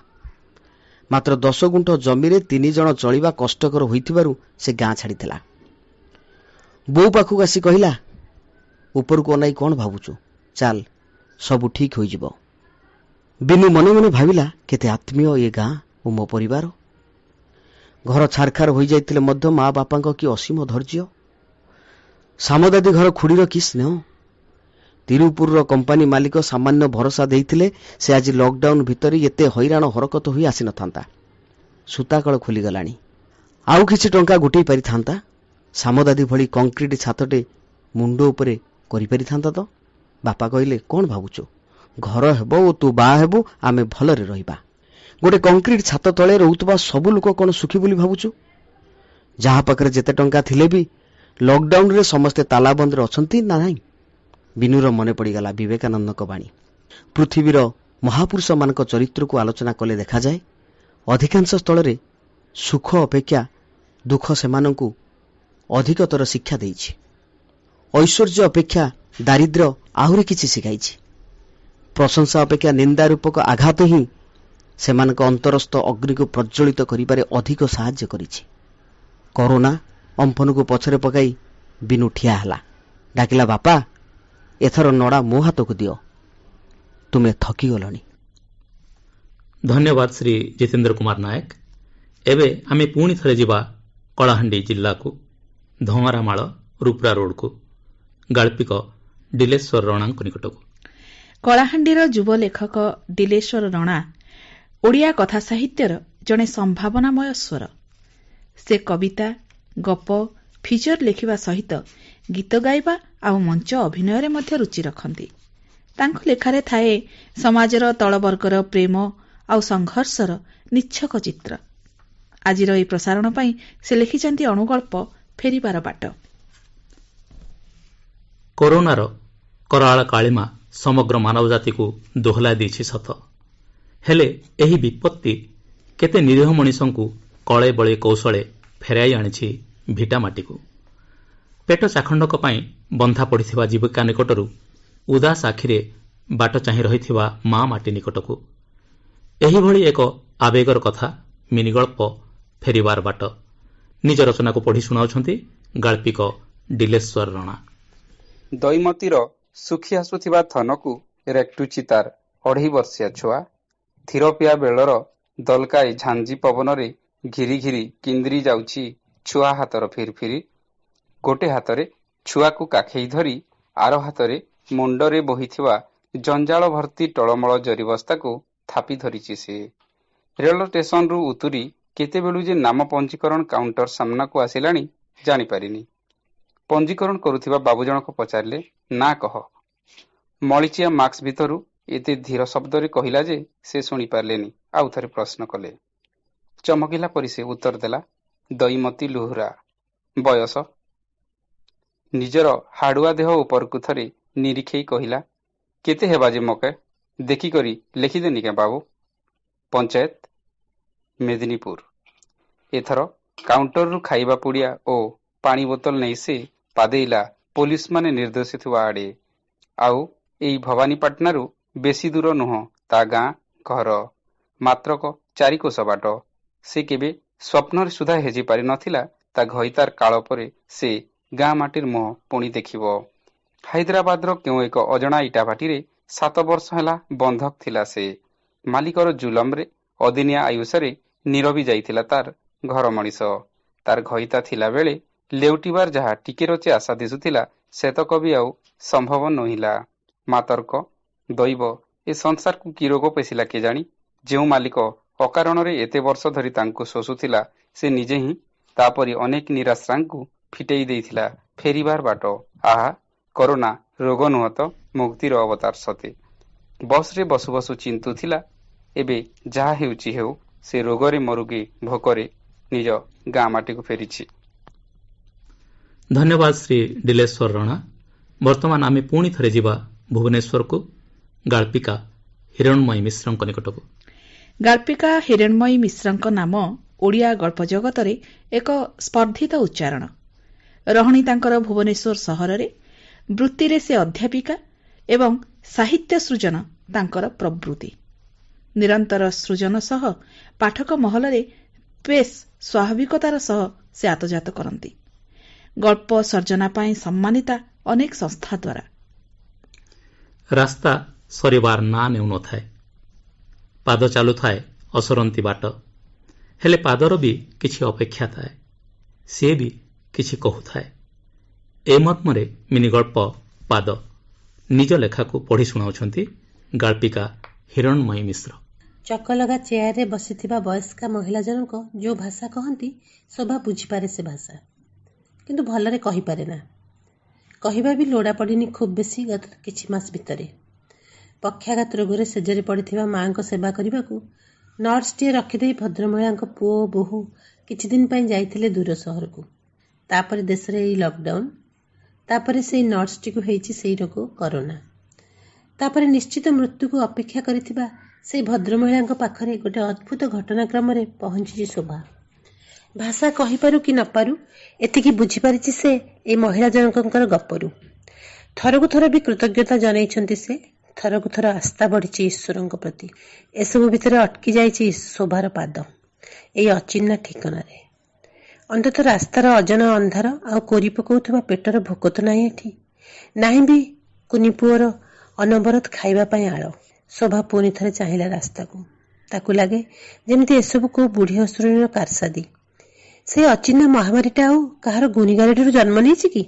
ମାତ୍ର 10 ଗୁଣ୍ଠ ଜମିରେ 3 ଜଣ ଚଳିବା କଷ୍ଟକର ହୋଇଥିବାରୁ ସେ ଗାଁ ଛାଡ଼ିଥିଲା। ବୋଉ ପାଖକୁ ଆସି କହିଲା, ଉପରକୁ ଅନାଇ କ'ଣ ଭାବୁଛୁ? ଚାଲ, ସବୁ ଠିକ୍ ହୋଇଯିବ। ବିନୁ ମନେ ମନେ ଭାବିଲା, କେତେ ଆତ୍ମୀୟ ଏ ଗାଁ ଓ ମୋ ପରିବାର। ଘର ଛାରଖାର ହୋଇଯାଇଥିଲେ ମଧ୍ୟ ମା ବାପାଙ୍କ କି ଅସୀମ ଧୈର୍ଯ୍ୟ। ସାମଦାଦି ଘର ଖୁଡ଼ିର କି ସ୍ନେହ। ତିରୁପୁରର କମ୍ପାନୀ ମାଲିକ ସାମାନ୍ୟ ଭରସା ଦେଇଥିଲେ ସେ ଆଜି ଲକଡାଉନ ଭିତରେ ଏତେ ହଇରାଣ ହରକତ ହୋଇ ଆସିନଥାନ୍ତା। ସୂତାକଳ ଖୋଲିଗଲାଣି। ଆଉ କିଛି ଟଙ୍କା ଗୋଟେଇ ପାରିଥାନ୍ତା। ସାମଦାଦି ଭଳି କଂକ୍ରିଟ ଛାତଟେ ମୁଣ୍ଡ ଉପରେ କରିପାରିଥାନ୍ତା ତ। ବାପା କହିଲେ, କ'ଣ ଭାବୁଛୁ? ଘର ହେବ ଓ ତୁ ବାହା ହେବୁ, ଆମେ ଭଲରେ ରହିବା। ଗୋଟେ କଂକ୍ରିଟ ଛାତ ତଳେ ରହୁଥିବା ସବୁ ଲୋକ କ'ଣ ସୁଖୀ ବୋଲି ଭାବୁଛୁ? ଯାହା ପାଖରେ ଯେତେ ଟଙ୍କା ଥିଲେ ବି ଲକଡାଉନରେ ସମସ୍ତେ ତାଲାବନ୍ଦରେ ଅଛନ୍ତି ନା ନାହିଁ? ବିନୁର ମନେ ପଡ଼ିଗଲା ବିବେକାନନ୍ଦଙ୍କ ବାଣୀ। ପୃଥିବୀର ମହାପୁରୁଷମାନଙ୍କ ଚରିତ୍ରକୁ ଆଲୋଚନା କଲେ ଦେଖାଯାଏ ଅଧିକାଂଶ ସ୍ଥଳରେ ସୁଖ ଅପେକ୍ଷା ଦୁଃଖ ସେମାନଙ୍କୁ ଅଧିକତର ଶିକ୍ଷା ଦେଇଛି। ଐଶ୍ୱର୍ଯ୍ୟ ଅପେକ୍ଷା ଦାରିଦ୍ର୍ୟ ଆହୁରି କିଛି ଶିଖାଇଛି। ପ୍ରଶଂସା ଅପେକ୍ଷା ନିନ୍ଦା ରୂପକ ଆଘାତ ହିଁ ସେମାନଙ୍କ ଅନ୍ତରସ୍ଥ ଅଗ୍ନିକୁ ପ୍ରଜ୍ୱଳିତ କରିବାରେ ଅଧିକ ସାହାଯ୍ୟ କରିଛି। କରୋନା ଅମ୍ଫନକୁ ପଛରେ ପକାଇ ବିନୁ ଠିଆ ହେଲା, ଡାକିଲା, ବାପା, ଏଥର ନଡ଼ା ମୋ ହାତକୁ ଦିଅ, ତୁମେ ଥକିଗଲଣି। ଧନ୍ୟବାଦ ଶ୍ରୀ ଜିତେନ୍ଦ୍ର କୁମାର ନାୟକ। ଏବେ ଆମେ ପୁଣି ଥରେ ଯିବା କଳାହାଣ୍ଡି ଜିଲ୍ଲାକୁ, ଧଅଁରାମାଳ ରୁପ୍ରା ରୋଡ୍କୁ, ଗାଳ୍ପିକ ଡିଲେଶ୍ୱର ରଣାଙ୍କ ନିକଟକୁ। କଳାହାଣ୍ଡିର ଯୁବ ଲେଖକ ଡିଲେଶ୍ୱର ରଣା ଓଡ଼ିଆ କଥା ସାହିତ୍ୟର ଜଣେ ସମ୍ଭାବନାମୟ ସ୍ୱର। ସେ କବିତା, ଗପ, ଫିଚର ଲେଖିବା ସହିତ ଗୀତ ଗାଇବା ଆଉ ମଞ୍ଚ ଅଭିନୟରେ ମଧ୍ୟ ରୁଚି ରଖନ୍ତି। ତାଙ୍କ ଲେଖାରେ ଥାଏ ସମାଜର ତଳବର୍ଗର ପ୍ରେମ ଆଉ ସଂଘର୍ଷର ନିଚ୍ଛକ ଚିତ୍ର। ଆଜିର ଏହି ପ୍ରସାରଣ ପାଇଁ ସେ ଲେଖିଛନ୍ତି ଅଣୁଗଳ୍ପ ଫେରିବାର ବାଟ। କରୋନାର କରାଳ କାଳିମା ସମଗ୍ର ମାନବ ଜାତିକୁ ଦୋହଲାଇ ଦେଇଛି ସତ, ହେଲେ ଏହି ବିପତ୍ତି କେତେ ନିରୀହ ମଣିଷଙ୍କୁ କଳେ ବଳେ କୌଶଳେ ଫେରାଇ ଆଣିଛି ଭିଟାମାଟିକୁ। ପେଟ ଚାଖଣ୍ଡକ ପାଇଁ ବନ୍ଧା ପଡ଼ିଥିବା ଜୀବିକା ନିକଟରୁ ଉଦାସ ଆଖିରେ ବାଟ ଚାହିଁ ରହିଥିବା ମା ମାଟି ନିକଟକୁ। ଏହିଭଳି ଏକ ଆବେଗର କଥା ମିନିଗଳ୍ପ ଫେରିବାର ବାଟ। ନିଜ ରଚନାକୁ ପଢ଼ି ଶୁଣାଉଛନ୍ତି ଗାଳ୍ପିକ ଡିଲେଶ୍ୱର ରଣା। ଦୈମତୀର ଶୁଖି ଆସୁଥିବା ଥନକୁ ରେକ୍ଟୁଛି ତାର 2.5 ବର୍ଷିଆ ଛୁଆ। ଥିରପିଆ ବେଳର ଦଲକାଏ ଝାଞ୍ଜି ପବନରେ ଘିରି ଘିରି କିନ୍ଦିରି ଯାଉଛି ଛୁଆ ହାତର ଫିରିଫିରି। ଗୋଟେ ହାତରେ ଛୁଆକୁ କାଖେଇ ଧରି ଆର ହାତରେ ମୁଣ୍ଡରେ ବୋହିଥିବା ଜଞ୍ଜାଳ ଭର୍ତ୍ତି ଟଳମଳ ଜରିବସ୍ତାକୁ ଥାପି ଧରିଛି ସେ। ରେଳ ଷ୍ଟେସନରୁ ଉତୁରି କେତେବେଳୁ ଯେ ନାମ ପଞ୍ଜୀକରଣ କାଉଣ୍ଟର ସାମ୍ନାକୁ ଆସିଲାଣି ଜାଣିପାରିନି। ପଞ୍ଜୀକରଣ କରୁଥିବା ବାବୁ ଜଣକ ପଚାରିଲେ, ନା କହ। ମଳିଚିଆ ମାସ୍କ ଭିତରୁ ଏତେ ଧୀର ଶବ୍ଦରେ କହିଲା ଯେ ସେ ଶୁଣିପାରିଲେନି। ଆଉ ଥରେ ପ୍ରଶ୍ନ କଲେ। ଚମକିଲା ପରି ସେ ଉତ୍ତର ଦେଲା, ଦୈମତୀ ଲୁହୁରା। ବୟସ? ନିଜର ହାଡୁଆ ଦେହ ଉପରକୁ ଥରେ ନିରୀକ୍ଷେଇ କହିଲା, କେତେ ହେବା ଯେ ମକେ? ଦେଖିକରି ଲେଖିଦେନି କେ ବାବୁ। ପଞ୍ଚାୟତ? ମେଦିନୀପୁର। ଏଥର କାଉଣ୍ଟରରୁ ଖାଇବା ପୁଡ଼ିଆ ଓ ପାଣି ବୋତଲ ନେଇ ସେ ପାଦେଇଲା ପୋଲିସମାନେ ନିର୍ଦ୍ଦେଶିଥିବା ଆଡ଼େ। ଆଉ ଏଇ ଭବାନୀପାଟଣାରୁ ବେଶୀ ଦୂର ନୁହଁ ତା ଗାଁ ଘର, ମାତ୍ରକ 4 କୋଶ ବାଟ। ସେ କେବେ ସ୍ୱପ୍ନରେ ସୁଦ୍ଧା ହେଜି ପାରି ନଥିଲା ତା ଘଇତାର କାଳ ପରେ ସେ ଗାଁ ମାଟିର ମୁହଁ ପୁଣି ଦେଖିବ। ହାଇଦ୍ରାବାଦର କେଉଁ ଏକ ଅଜଣା ଇଟାଭାଟିରେ 7 ବର୍ଷ ହେଲା ବନ୍ଧକ ଥିଲା ସେ। ମାଲିକର ଜୁଲମରେ ଅଦିନିଆ ଆୟୁଷରେ ନିରବି ଯାଇଥିଲା ତାର ଘର ମଣିଷ। ତାର ଘଇତା ଥିଲାବେଳେ ଲେଉଟିବାର ଯାହା ଟିକେ ରଚେ ଆଶା ଦିଶୁଥିଲା ସେତକ ବି ଆଉ ସମ୍ଭବ ନୋହିଲା। ମାତର୍କ ଦୈବ ଏ ସଂସାରକୁ କି ରୋଗ ପେଶିଲା କେଜାଣି? ଯେଉଁ ମାଲିକ ଅକାରଣରେ ଏତେ ବର୍ଷ ଧରି ତାଙ୍କୁ ଶୋଷୁଥିଲା ସେ ନିଜେ ହିଁ ତାପରି ଅନେକ ନିରାଶ୍ରାଙ୍କୁ ଫିଟେଇ ଦେଇଥିଲା ଫେରିବାର ବାଟ। ଆହା, କରୋନା ରୋଗ ନୁହଁ ତ ମୁକ୍ତିର ଅବତାର ସତେ। ବସରେ ବସୁ ବସୁ ଚିନ୍ତୁଥିଲା, ଏବେ ଯାହା ହେଉଛି ହେଉ, ସେ ରୋଗରେ ମରୁକି ଭୋକରେ ନିଜ ଗାଁ ମାଟିକୁ ଫେରିଛି। ଧନ୍ୟବାଦ ଶ୍ରୀ ଡିଲେଶ୍ୱର ରଣା। ବର୍ତ୍ତମାନ ଆମେ ପୁଣି ଥରେ ଯିବା ଭୁବନେଶ୍ୱରକୁ, ଗାଳ୍ପିକା ହିରଣ୍ମୟୀ ମିଶ୍ରଙ୍କ ନିକଟକୁ। ଗାଳ୍ପିକା ହିରଣ୍ମୟୀ ମିଶ୍ରଙ୍କ ନାମ ଓଡ଼ିଆ ଗଳ୍ପ ଜଗତରେ ଏକ ସ୍ପର୍ଦ୍ଧିତ ଉଚ୍ଚାରଣ। ରହଣି ତାଙ୍କର ଭୁବନେଶ୍ୱର ସହରରେ। ବୃତ୍ତିରେ ସେ ଅଧ୍ୟାପିକା ଏବଂ ସାହିତ୍ୟ ସୃଜନ ତାଙ୍କର ପ୍ରବୃତ୍ତି। ନିରନ୍ତର ସୃଜନ ସହ ପାଠକ ମହଲରେ ବେଶ୍ ସ୍ୱାଭାବିକତାର ସହ ସେ ଆତଜାତ କରନ୍ତି। ଗଳ୍ପ ସର୍ଜନା ପାଇଁ ସମ୍ମାନିତା ଅନେକ ସଂସ୍ଥା ଦ୍ୱାରା। ରାସ୍ତା ସରିବାର ନାଁ ନେଉନଥାଏ, ପାଦ ଚାଲୁଥାଏ ଅସରନ୍ତି ବାଟ। ହେଲେ ପାଦର ବି କିଛି ଅପେକ୍ଷା ଥାଏ, ସିଏ ବି କିଛି କହୁଥାଏ। ଏ ମର୍ମରେ ମିନିଗଳ୍ପ ପାଦ ନିଜ ଲେଖାକୁ ପଢ଼ି ଶୁଣାଉଛନ୍ତି ଗାଳ୍ପିକା ହିରଣ୍ମୟୀ ମିଶ୍ର। ଚକଲଗା ଚେୟାରରେ ବସିଥିବା ବୟସ୍କା ମହିଳା ଜଣକ ଯେଉଁ ଭାଷା କହନ୍ତି ଶୋଭା ବୁଝିପାରେ ସେ ଭାଷା, କିନ୍ତୁ ଭଲରେ କହିପାରେ ନା। କହିବା ବି ଲୋଡ଼ା ପଡ଼ିନି ଖୁବ୍ ବେଶୀ ଗତ କିଛି ମାସ ଭିତରେ। ପକ୍ଷାଘାତ ରୋଗରେ ଶେଯରେ ପଡ଼ିଥିବା ମାଙ୍କ ସେବା କରିବାକୁ ନର୍ସଟିଏ ରଖିଦେଇ ଭଦ୍ରମହିଳାଙ୍କ ପୁଅ ଓ ବୋହୂ କିଛିଦିନ ପାଇଁ ଯାଇଥିଲେ ଦୂର ସହରକୁ। ତାପରେ ଦେଶରେ ଏଇ ଲକଡାଉନ, ତାପରେ ସେଇ ନର୍ସଟିକୁ ହେଇଛି ସେଇ ରୋଗ କରୋନା। ତାପରେ ନିଶ୍ଚିତ ମୃତ୍ୟୁକୁ ଅପେକ୍ଷା କରିଥିବା ସେଇ ଭଦ୍ରମହିଳାଙ୍କ ପାଖରେ ଗୋଟେ ଅଦ୍ଭୁତ ଘଟଣାକ୍ରମରେ ପହଞ୍ଚିଛି ଶୋଭା। ଭାଷା କହିପାରୁ କି ନପାରୁ ଏତିକି ବୁଝିପାରିଛି ସେ ଏଇ ମହିଳା ଜଣକଙ୍କର ଗପରୁ। ଥରକୁ ଥର ବି କୃତଜ୍ଞତା ଜଣାଇଛନ୍ତି ସେ, ଥରକୁ ଥର ଆସ୍ଥା ବଢିଛି ଈଶ୍ୱରଙ୍କ ପ୍ରତି। ଏସବୁ ଭିତରେ ଅଟକି ଯାଇଛି ଶୋଭାର ପାଦ ଏଇ ଅଚିହ୍ନା ଠିକଣାରେ। ଅନ୍ତତଃ ରାସ୍ତାର ଅଜଣା ଅନ୍ଧାର ଆଉ କୋରି ପକାଉଥିବା ପେଟର ଭୋକ ତ ନାହିଁ ଏଠି, ନାହିଁ ବି କୁନି ପୁଅର ଅନବରତ ଖାଇବା ପାଇଁ ଆଳ। ଶୋଭା ପୁଣି ଥରେ ଚାହିଁଲା ରାସ୍ତାକୁ। ତାକୁ ଲାଗେ ଯେମିତି ଏସବୁ କୋଉ ବୁଢୀ ଅସୁରଣୀର କାରସାଦି। ସେ ଅଚିହ୍ନା ମହାମାରୀଟା ଆଉ କାହାର ଗୁଣିଗାରେଡ଼ିରୁ ଜନ୍ମ ନେଇଛି କି?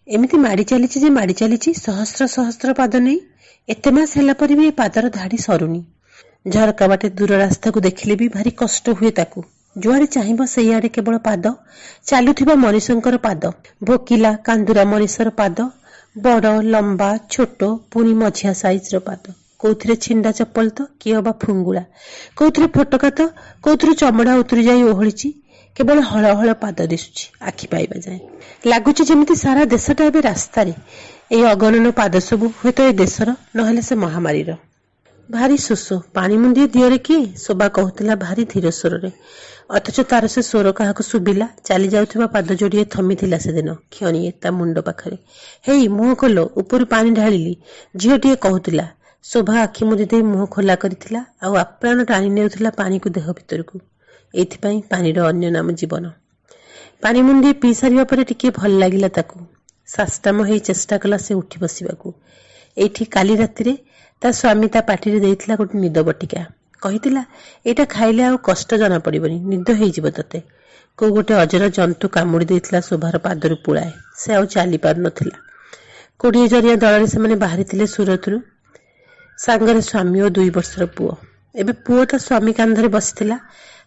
ଏମିତି ମାଡ଼ି ଚାଲିଛି ଯେ ମାଡ଼ି ଚାଲିଛି ସହସ୍ର ସହସ୍ର ପାଦ ନେଇ। ଏତେ ମାସ ହେଲା ପରେ ବି ଏ ପାଦର ଧାଡ଼ି ସରୁନି। ଝରକା ବାଟେ ଦୂର ରାସ୍ତାକୁ ଦେଖିଲେ ବି ଭାରି କଷ୍ଟ ହୁଏ ତାକୁ। ଯୁଆଡେ ଚାହିଁବ ସେଇଆଡେ କେବଳ ପାଦ, ଚାଲୁଥିବା ମଣିଷଙ୍କର ପାଦ, ଭୋକିଲା କାନ୍ଦୁରା ମଣିଷର ପାଦ, ବଡ ଲମ୍ବା ଛୋଟ ପୁଣି ମଝିଆ ସାଇଜର ପାଦ। କୋଉଥିରେ ଛିଣ୍ଡା ଚପଲ ତ, କିଏ ଅବା ଫୁଙ୍ଗୁଳା, କୋଉଥିରେ ଫୋଟକା ତ, କୋଉଥିରେ ଚମଡା ଉତୁରି ଯାଇ ଓହଳିଛି। କେବଳ ହଳ ହଳ ପାଦ ଦିଶୁଛି ଆଖି ପାଇବା ଯାଏ। ଲାଗୁଛି ଯେମିତି ସାରା ଦେଶଟା ଏବେ ରାସ୍ତାରେ। ଏଇ ଅଗଣନ ପାଦ ସବୁ ହୁଏତ ଏ ଦେଶର, ନହେଲେ ସେ ମହାମାରୀର। ଭାରି ଶୋଷ, ପାଣି ମୁଣ୍ଡିଏ ଦିଅରେ କିଏ, ଶୋଭା କହୁଥିଲା ଭାରି ଧୀର ସ୍ୱରରେ। ଅଥଚ ତାର ସେ ସ୍ୱର କାହାକୁ ଶୁଭିଲା? ଚାଲି ଯାଉଥିବା ପାଦ ଯୋଡ଼ିଏ ଥମିଥିଲା ସେଦିନ କ୍ଷଣିଏ ତା ମୁଣ୍ଡ ପାଖରେ। ହେଇ ମୁହଁ ଖୋଲ, ଉପରୁ ପାଣି ଢାଳିଲି, ଝିଅଟିଏ କହୁଥିଲା। ଶୋଭା ଆଖି ମୁଦି ଦେଇ ମୁହଁ ଖୋଲା କରିଥିଲା ଆଉ ଆପ୍ରାଣ ଟାଣି ନେଉଥିଲା ପାଣିକୁ ଦେହ ଭିତରକୁ। ଏଇଥିପାଇଁ ପାଣିର ଅନ୍ୟ ନାମ ଜୀବନ। ପାଣି ମୁଣ୍ଡିଏ ପିଇ ସାରିବା ପରେ ଟିକିଏ ଭଲ ଲାଗିଲା ତାକୁ। ସାଷ୍ଟାମ ହେଇ ଚେଷ୍ଟା କଲା ସେ ଉଠି ବସିବାକୁ। ଏଇଠି କାଲି ରାତିରେ ତା ସ୍ୱାମୀ ତା ପାଟିରେ ଦେଇଥିଲା ଗୋଟେ ନିଦ ବଟିକା। କହିଥିଲା ଏଇଟା ଖାଇଲେ ଆଉ କଷ୍ଟ ଜଣା ପଡିବନି, ନିଦ ହେଇଯିବ ତତେ। କୋଉ ଗୋଟେ ଅଜର ଜନ୍ତୁ କାମୁଡି ଦେଇଥିଲା ଶୋଭାର ପାଦରୁ ପୁଳାଏ। ସେ ଆଉ ଚାଲି ପାରୁନଥିଲା। 20 ଜଣିଆ ଦଳରେ ସେମାନେ ବାହାରିଥିଲେ ସୁରତରୁ। ସାଙ୍ଗରେ ସ୍ୱାମୀ ଓ 2 ବର୍ଷର ପୁଅ। ଏବେ ପୁଅ ତା ସ୍ୱାମୀ କାନ୍ଧରେ ବସିଥିଲା।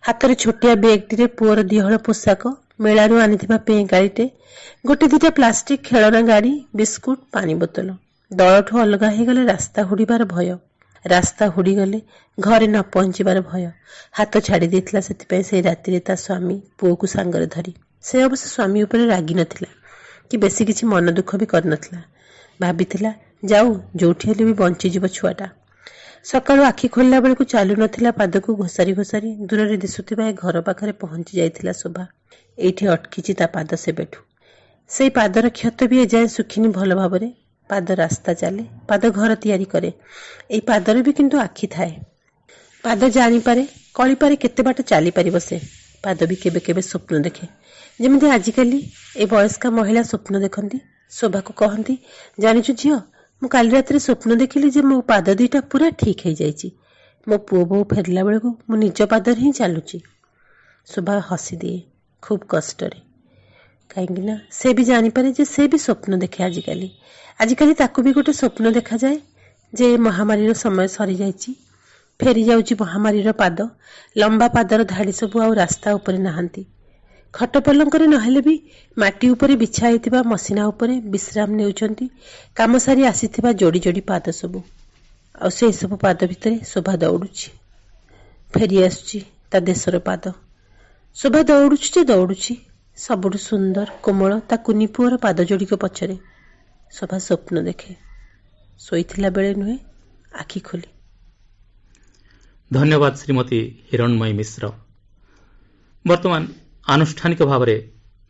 ହାତରେ ଛୋଟିଆ ବେଗଟିରେ ପୁଅର ଦିହଳ ପୋଷାକ, ମେଳାରୁ ଆଣିଥିବା ପେଁ ଗାଳିଟେ, ଗୋଟେ ଦିଟା ପ୍ଲାଷ୍ଟିକ ଖେଳନା ଗାଡି, ବିସ୍କୁଟ, ପାଣି ବୋତଲ। ଦଳଠୁ ଅଲଗା ହେଇଗଲେ ରାସ୍ତା ହୁଡିବାର ଭୟ। ରାସ୍ତା ହୁଡିଗଲେ ଘରେ ନ ପହଞ୍ଚିବାର ଭୟ। ହାତ ଛାଡି ଦେଇଥିଲା ସେଥିପାଇଁ ସେଇ ରାତିରେ ତା ସ୍ୱାମୀ ପୁଅକୁ ସାଙ୍ଗରେ ଧରି। ସେ ଅବଶ୍ୟ ସ୍ୱାମୀ ଉପରେ ରାଗି ନଥିଲା କି ବେଶୀ କିଛି ମନ ଦୁଃଖ ବି କରିନଥିଲା। ଭାବିଥିଲା ଯାଉ, ଯୋଉଠି ହେଲେ ବି ବଞ୍ଚିଯିବ ଛୁଆଟା। ସକାଳୁ ଆଖି ଖୋଲିଲା ବେଳକୁ ଚାଲୁ ନଥିଲା ପାଦକୁ ଘୋଷାରି ଘୋଷାରି ଦୂରରେ ଦିଶୁଥିବା ଏ ଘର ପାଖରେ ପହଞ୍ଚି ଯାଇଥିଲା ଶୋଭା। ଏଇଠି ଅଟକିଛି ତା ପାଦ ସେବେଠୁ। ସେଇ ପାଦର କ୍ଷତ ବି ଏଯାଏଁ ଶୁଖିନି ଭଲ ଭାବରେ। ପାଦ ରାସ୍ତା ଚାଲେ, ପାଦ ଘର ତିଆରି କରେ। ଏଇ ପାଦରେ ବି କିନ୍ତୁ ଆଖି ଥାଏ। ପାଦ ଜାଣିପାରେ, କଳିପାରେ କେତେ ବାଟ ଚାଲିପାରିବ ସେ। ପାଦ ବି କେବେ କେବେ ସ୍ୱପ୍ନ ଦେଖେ, ଯେମିତି ଆଜିକାଲି ଏ ବୟସ୍କା ମହିଳା ସ୍ୱପ୍ନ ଦେଖନ୍ତି। ଶୋଭାକୁ କହନ୍ତି, ଜାଣିଛୁ ଝିଅ, ମୁଁ କାଲି ରାତିରେ ସ୍ୱପ୍ନ ଦେଖିଲି ଯେ ମୋ ପାଦ ଦିଟା ପୁରା ଠିକ ହେଇଯାଇଛି। ମୋ ପୁଅ ବୋଉ ଫେରିଲା ବେଳକୁ ମୁଁ ନିଜ ପାଦରେ ହିଁ ଚାଲୁଛି। ଶୋଭା ହସିଦିଏ ଖୁବ୍ କଷ୍ଟରେ। କାହିଁକି ନା ସେ ବି ଜାଣିପାରେ ଯେ ସେ ବି ସ୍ୱପ୍ନ ଦେଖେ ଆଜିକାଲି। ଆଜିକାଲି ତାକୁ ବି ଗୋଟେ ସ୍ୱପ୍ନ ଦେଖାଯାଏ ଯେ ମହାମାରୀର ସମୟ ସରିଯାଇଛି। ଫେରି ଯାଉଛି ମହାମାରୀର ପାଦ। ଲମ୍ବା ପାଦର ଧାଡ଼ି ସବୁ ଆଉ ରାସ୍ତା ଉପରେ ନାହାନ୍ତି। ଖଟ ପଲଙ୍କରେ ନହେଲେ ବି ମାଟି ଉପରେ ବିଛା ହେଇଥିବା ମସିନା ଉପରେ ବିଶ୍ରାମ ନେଉଛନ୍ତି କାମ ସାରି ଆସିଥିବା ଯୋଡ଼ି ଯୋଡ଼ି ପାଦ ସବୁ। ଆଉ ସେ ସବୁ ପାଦ ଭିତରେ ଶୋଭା ଦୌଡୁଛି। ଫେରି ଆସୁଛି ତା ଦେଶର ପାଦ। ଶୋଭା ଦୌଡୁଛି ଯେ ଦୌଡୁଛି ସବୁଠୁ ସୁନ୍ଦର କୋମଳ ତା କୁନି ପୁଅର ପାଦ ଯୋଡ଼ିକ ପଛରେ। ଶୋଭା ସ୍ୱପ୍ନ ଦେଖେ, ଶୋଇଥିଲା ବେଳେ ନୁହେଁ, ଆଖି ଖୋଲି। ଧନ୍ୟବାଦ ଶ୍ରୀମତୀ ହିରଣ୍ମୟୀ ମିଶ୍ର। ବର୍ତ୍ତମାନ ଆନୁଷ୍ଠାନିକ ଭାବରେ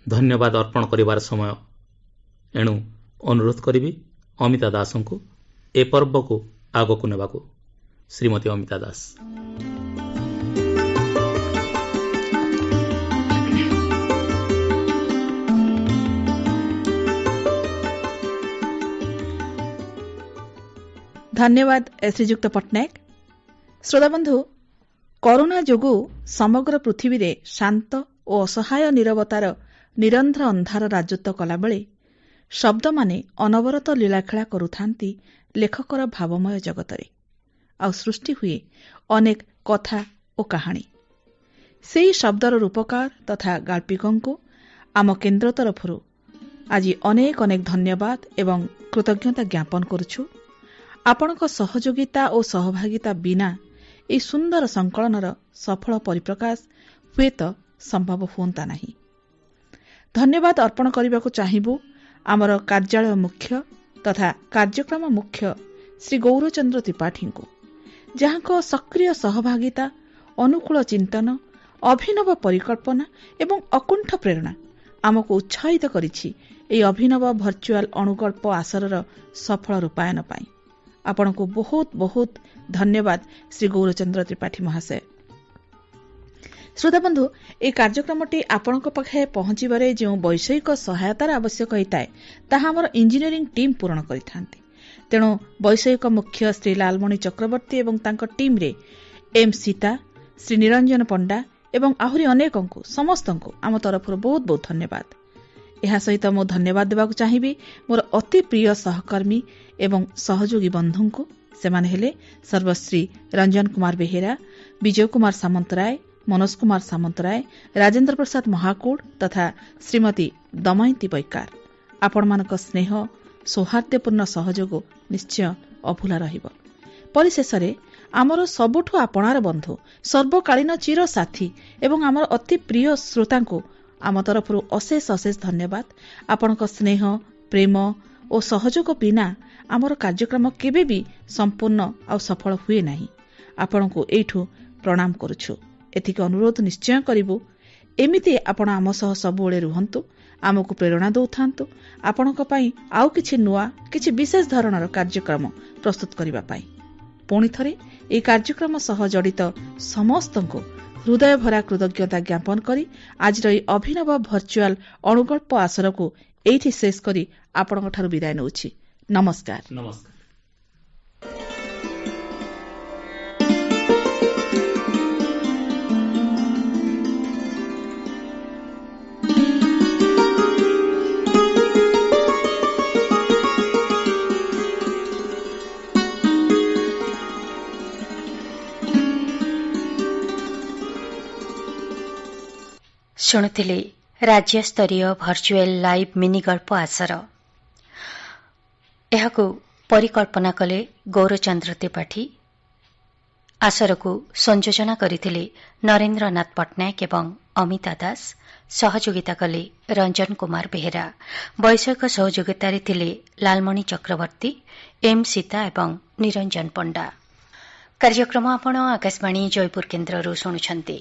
ଧନ୍ୟବାଦ ଅର୍ପଣ କରିବାର ସମୟ। ଏଣୁ ଅନୁରୋଧ କରିବି ଅମିତା ଦାସଙ୍କୁ ଏ ପର୍ବକୁ ଆଗକୁ ନେବାକୁ। ଶ୍ରୀମତୀ ଅମିତା ଦାସ। ଧନ୍ୟବାଦ ଶ୍ରୀଯୁକ୍ତ ପଟ୍ଟନାୟକ। ଶ୍ରୋତାବନ୍ଧୁ, କରୋନା ଯୋଗୁଁ ସମଗ୍ର ପୃଥିବୀରେ ଶାନ୍ତ ଓ ଅସହାୟ ନୀରବତାର ନିରନ୍ଧ୍ର ଅନ୍ଧାର ରାଜତ୍ୱ କଲାବେଳେ ଶବ୍ଦମାନେ ଅନବରତ ଲୀଳାଖେଳା କରୁଥାନ୍ତି ଲେଖକର ଭାବମୟ ଜଗତରେ। ଆଉ ସୃଷ୍ଟି ହୁଏ ଅନେକ କଥା ଓ କାହାଣୀ। ସେହି ଶବ୍ଦର ରୂପକାର ତଥା ଗାଳ୍ପିକଙ୍କୁ ଆମ କେନ୍ଦ୍ର ତରଫରୁ ଆଜି ଅନେକ ଅନେକ ଧନ୍ୟବାଦ ଏବଂ କୃତଜ୍ଞତା ଜ୍ଞାପନ କରୁଛୁ। ଆପଣଙ୍କ ସହଯୋଗିତା ଓ ସହଭାଗିତା ବିନା ଏହି ସୁନ୍ଦର ସଂକଳନର ସଫଳ ପରିପ୍ରକାଶ ହୁଏତ ସମ୍ଭବ ହୁଅନ୍ତା ନାହିଁ। ଧନ୍ୟବାଦ ଅର୍ପଣ କରିବାକୁ ଚାହିଁବୁ ଆମର କାର୍ଯ୍ୟାଳୟ ମୁଖ୍ୟ ତଥା କାର୍ଯ୍ୟକ୍ରମ ମୁଖ୍ୟ ଶ୍ରୀ ଗୌରଚନ୍ଦ୍ର ତ୍ରିପାଠୀଙ୍କୁ, ଯାହାଙ୍କ ସକ୍ରିୟ ସହଭାଗିତା, ଅନୁକୂଳ ଚିନ୍ତନ, ଅଭିନବ ପରିକଳ୍ପନା ଏବଂ ଅକୁଣ୍ଠ ପ୍ରେରଣା ଆମକୁ ଉତ୍ସାହିତ କରିଛି ଏହି ଅଭିନବ ଭର୍ଚୁଆଲ ଅଣୁଗଳ୍ପ ଆସରର ସଫଳ ରୂପାୟନ ପାଇଁ। ଆପଣଙ୍କୁ ବହୁତ ବହୁତ ଧନ୍ୟବାଦ ଶ୍ରୀ ଗୌରଚନ୍ଦ୍ର ତ୍ରିପାଠୀ ମହାଶୟ। ଶ୍ରୋତାବନ୍ଧୁ, ଏହି କାର୍ଯ୍ୟକ୍ରମଟି ଆପଣଙ୍କ ପାଖେ ପହଞ୍ଚିବାରେ ଯେଉଁ ବୈଷୟିକ ସହାୟତାର ଆବଶ୍ୟକ ହୋଇଥାଏ ତାହା ଆମର ଇଞ୍ଜିନିୟରିଂ ଟିମ୍ ପୂରଣ କରିଥାନ୍ତି। ତେଣୁ ବୈଷୟିକ ମୁଖ୍ୟ ଶ୍ରୀ ଲାଲମଣି ଚକ୍ରବର୍ତ୍ତୀ ଏବଂ ତାଙ୍କ ଟିମ୍ରେ ଏମ୍ ସୀତା, ଶ୍ରୀ ନିରଞ୍ଜନ ପଣ୍ଡା ଏବଂ ଆହୁରି ଅନେକଙ୍କୁ ସମସ୍ତଙ୍କୁ ଆମ ତରଫରୁ ବହୁତ ବହୁତ ଧନ୍ୟବାଦ। ଏହା ସହିତ ମୁଁ ଧନ୍ୟବାଦ ଦେବାକୁ ଚାହିଁବି ମୋର ଅତି ପ୍ରିୟ ସହକର୍ମୀ ଏବଂ ସହଯୋଗୀ ବନ୍ଧୁଙ୍କୁ। ସେମାନେ ହେଲେ ସର୍ବଶ୍ରୀ ରଞ୍ଜନ କୁମାର ବେହେରା, ବିଜୟ କୁମାର ସାମନ୍ତରାୟ, ମନୋଜ କୁମାର ସାମନ୍ତରାୟ, ରାଜେନ୍ଦ୍ର ପ୍ରସାଦ ମହାକୁଡ଼ ତଥା ଶ୍ରୀମତୀ ଦମୟନ୍ତୀ ବୈକାର। ଆପଣମାନଙ୍କ ସ୍ନେହ, ସୌହାର୍ଦ୍ଦ୍ୟପୂର୍ଣ୍ଣ ସହଯୋଗ ନିଶ୍ଚୟ ଅଭୁଲା ରହିବ। ପରିଶେଷରେ ଆମର ସବୁଠୁ ଆପଣାର ବନ୍ଧୁ, ସର୍ବକାଳୀନ ଚିର ସାଥୀ ଏବଂ ଆମର ଅତି ପ୍ରିୟ ଶ୍ରୋତାଙ୍କୁ ଆମ ତରଫରୁ ଅଶେଷ ଅଶେଷ ଧନ୍ୟବାଦ। ଆପଣଙ୍କ ସ୍ନେହ, ପ୍ରେମ ଓ ସହଯୋଗ ବିନା ଆମର କାର୍ଯ୍ୟକ୍ରମ କେବେ ବି ସମ୍ପୂର୍ଣ୍ଣ ଆଉ ସଫଳ ହୁଏ ନାହିଁ। ଆପଣଙ୍କୁ ଏଇଠୁ ପ୍ରଣାମ କରୁଛୁ। ଏତିକି ଅନୁରୋଧ ନିଶ୍ଚୟ କରିବୁ, ଏମିତି ଆପଣ ଆମ ସହ ସବୁବେଳେ ରୁହନ୍ତୁ, ଆମକୁ ପ୍ରେରଣା ଦେଉଥାନ୍ତୁ ଆପଣଙ୍କ ପାଇଁ ଆଉ କିଛି ନୂଆ, କିଛି ବିଶେଷ ଧରଣର କାର୍ଯ୍ୟକ୍ରମ ପ୍ରସ୍ତୁତ କରିବା ପାଇଁ। ପୁଣି ଥରେ ଏହି କାର୍ଯ୍ୟକ୍ରମ ସହ ଜଡ଼ିତ ସମସ୍ତଙ୍କୁ ହୃଦୟ ଭରା କୃତଜ୍ଞତା ଜ୍ଞାପନ କରି ଆଜିର ଏହି ଅଭିନବ ଭର୍ଚୁଆଲ ଅଣୁଗଳ୍ପ ଆସରକୁ ଏଇଠି ଶେଷ କରି ଆପଣଙ୍କଠାରୁ ବିଦାୟ ନେଉଛି। ନମସ୍କାର। ନମସ୍କାର। ଶୁଣୁଥିଲେ ରାଜ୍ୟସ୍ତରୀୟ ଭର୍ଚୁଆଲ ଲାଇଭ୍ ମିନି ଗଳ୍ପ ଆସର। ଏହାକୁ ପରିକଳ୍ପନା କଲେ ଗୌରଚନ୍ଦ୍ର ତ୍ରିପାଠୀ। ଆସରକୁ ସଂଯୋଜନା କରିଥିଲେ ନରେନ୍ଦ୍ରନାଥ ପଟ୍ଟନାୟକ ଏବଂ ଅମିତା ଦାସ। ସହଯୋଗିତା କଲେ ରଞ୍ଜନ କୁମାର ବେହେରା। ବୈଷୟିକ ସହଯୋଗିତାରେ ଥିଲେ ଲାଲମଣି ଚକ୍ରବର୍ତ୍ତୀ, ଏମ୍ ସୀତା ଏବଂ ନିରଞ୍ଜନ ପଣ୍ଡା। କାର୍ଯ୍ୟକ୍ରମ ଆପଣ ଆକାଶବାଣୀ ଜୟପୁର କେନ୍ଦ୍ରରୁ ଶୁଣୁଛନ୍ତି।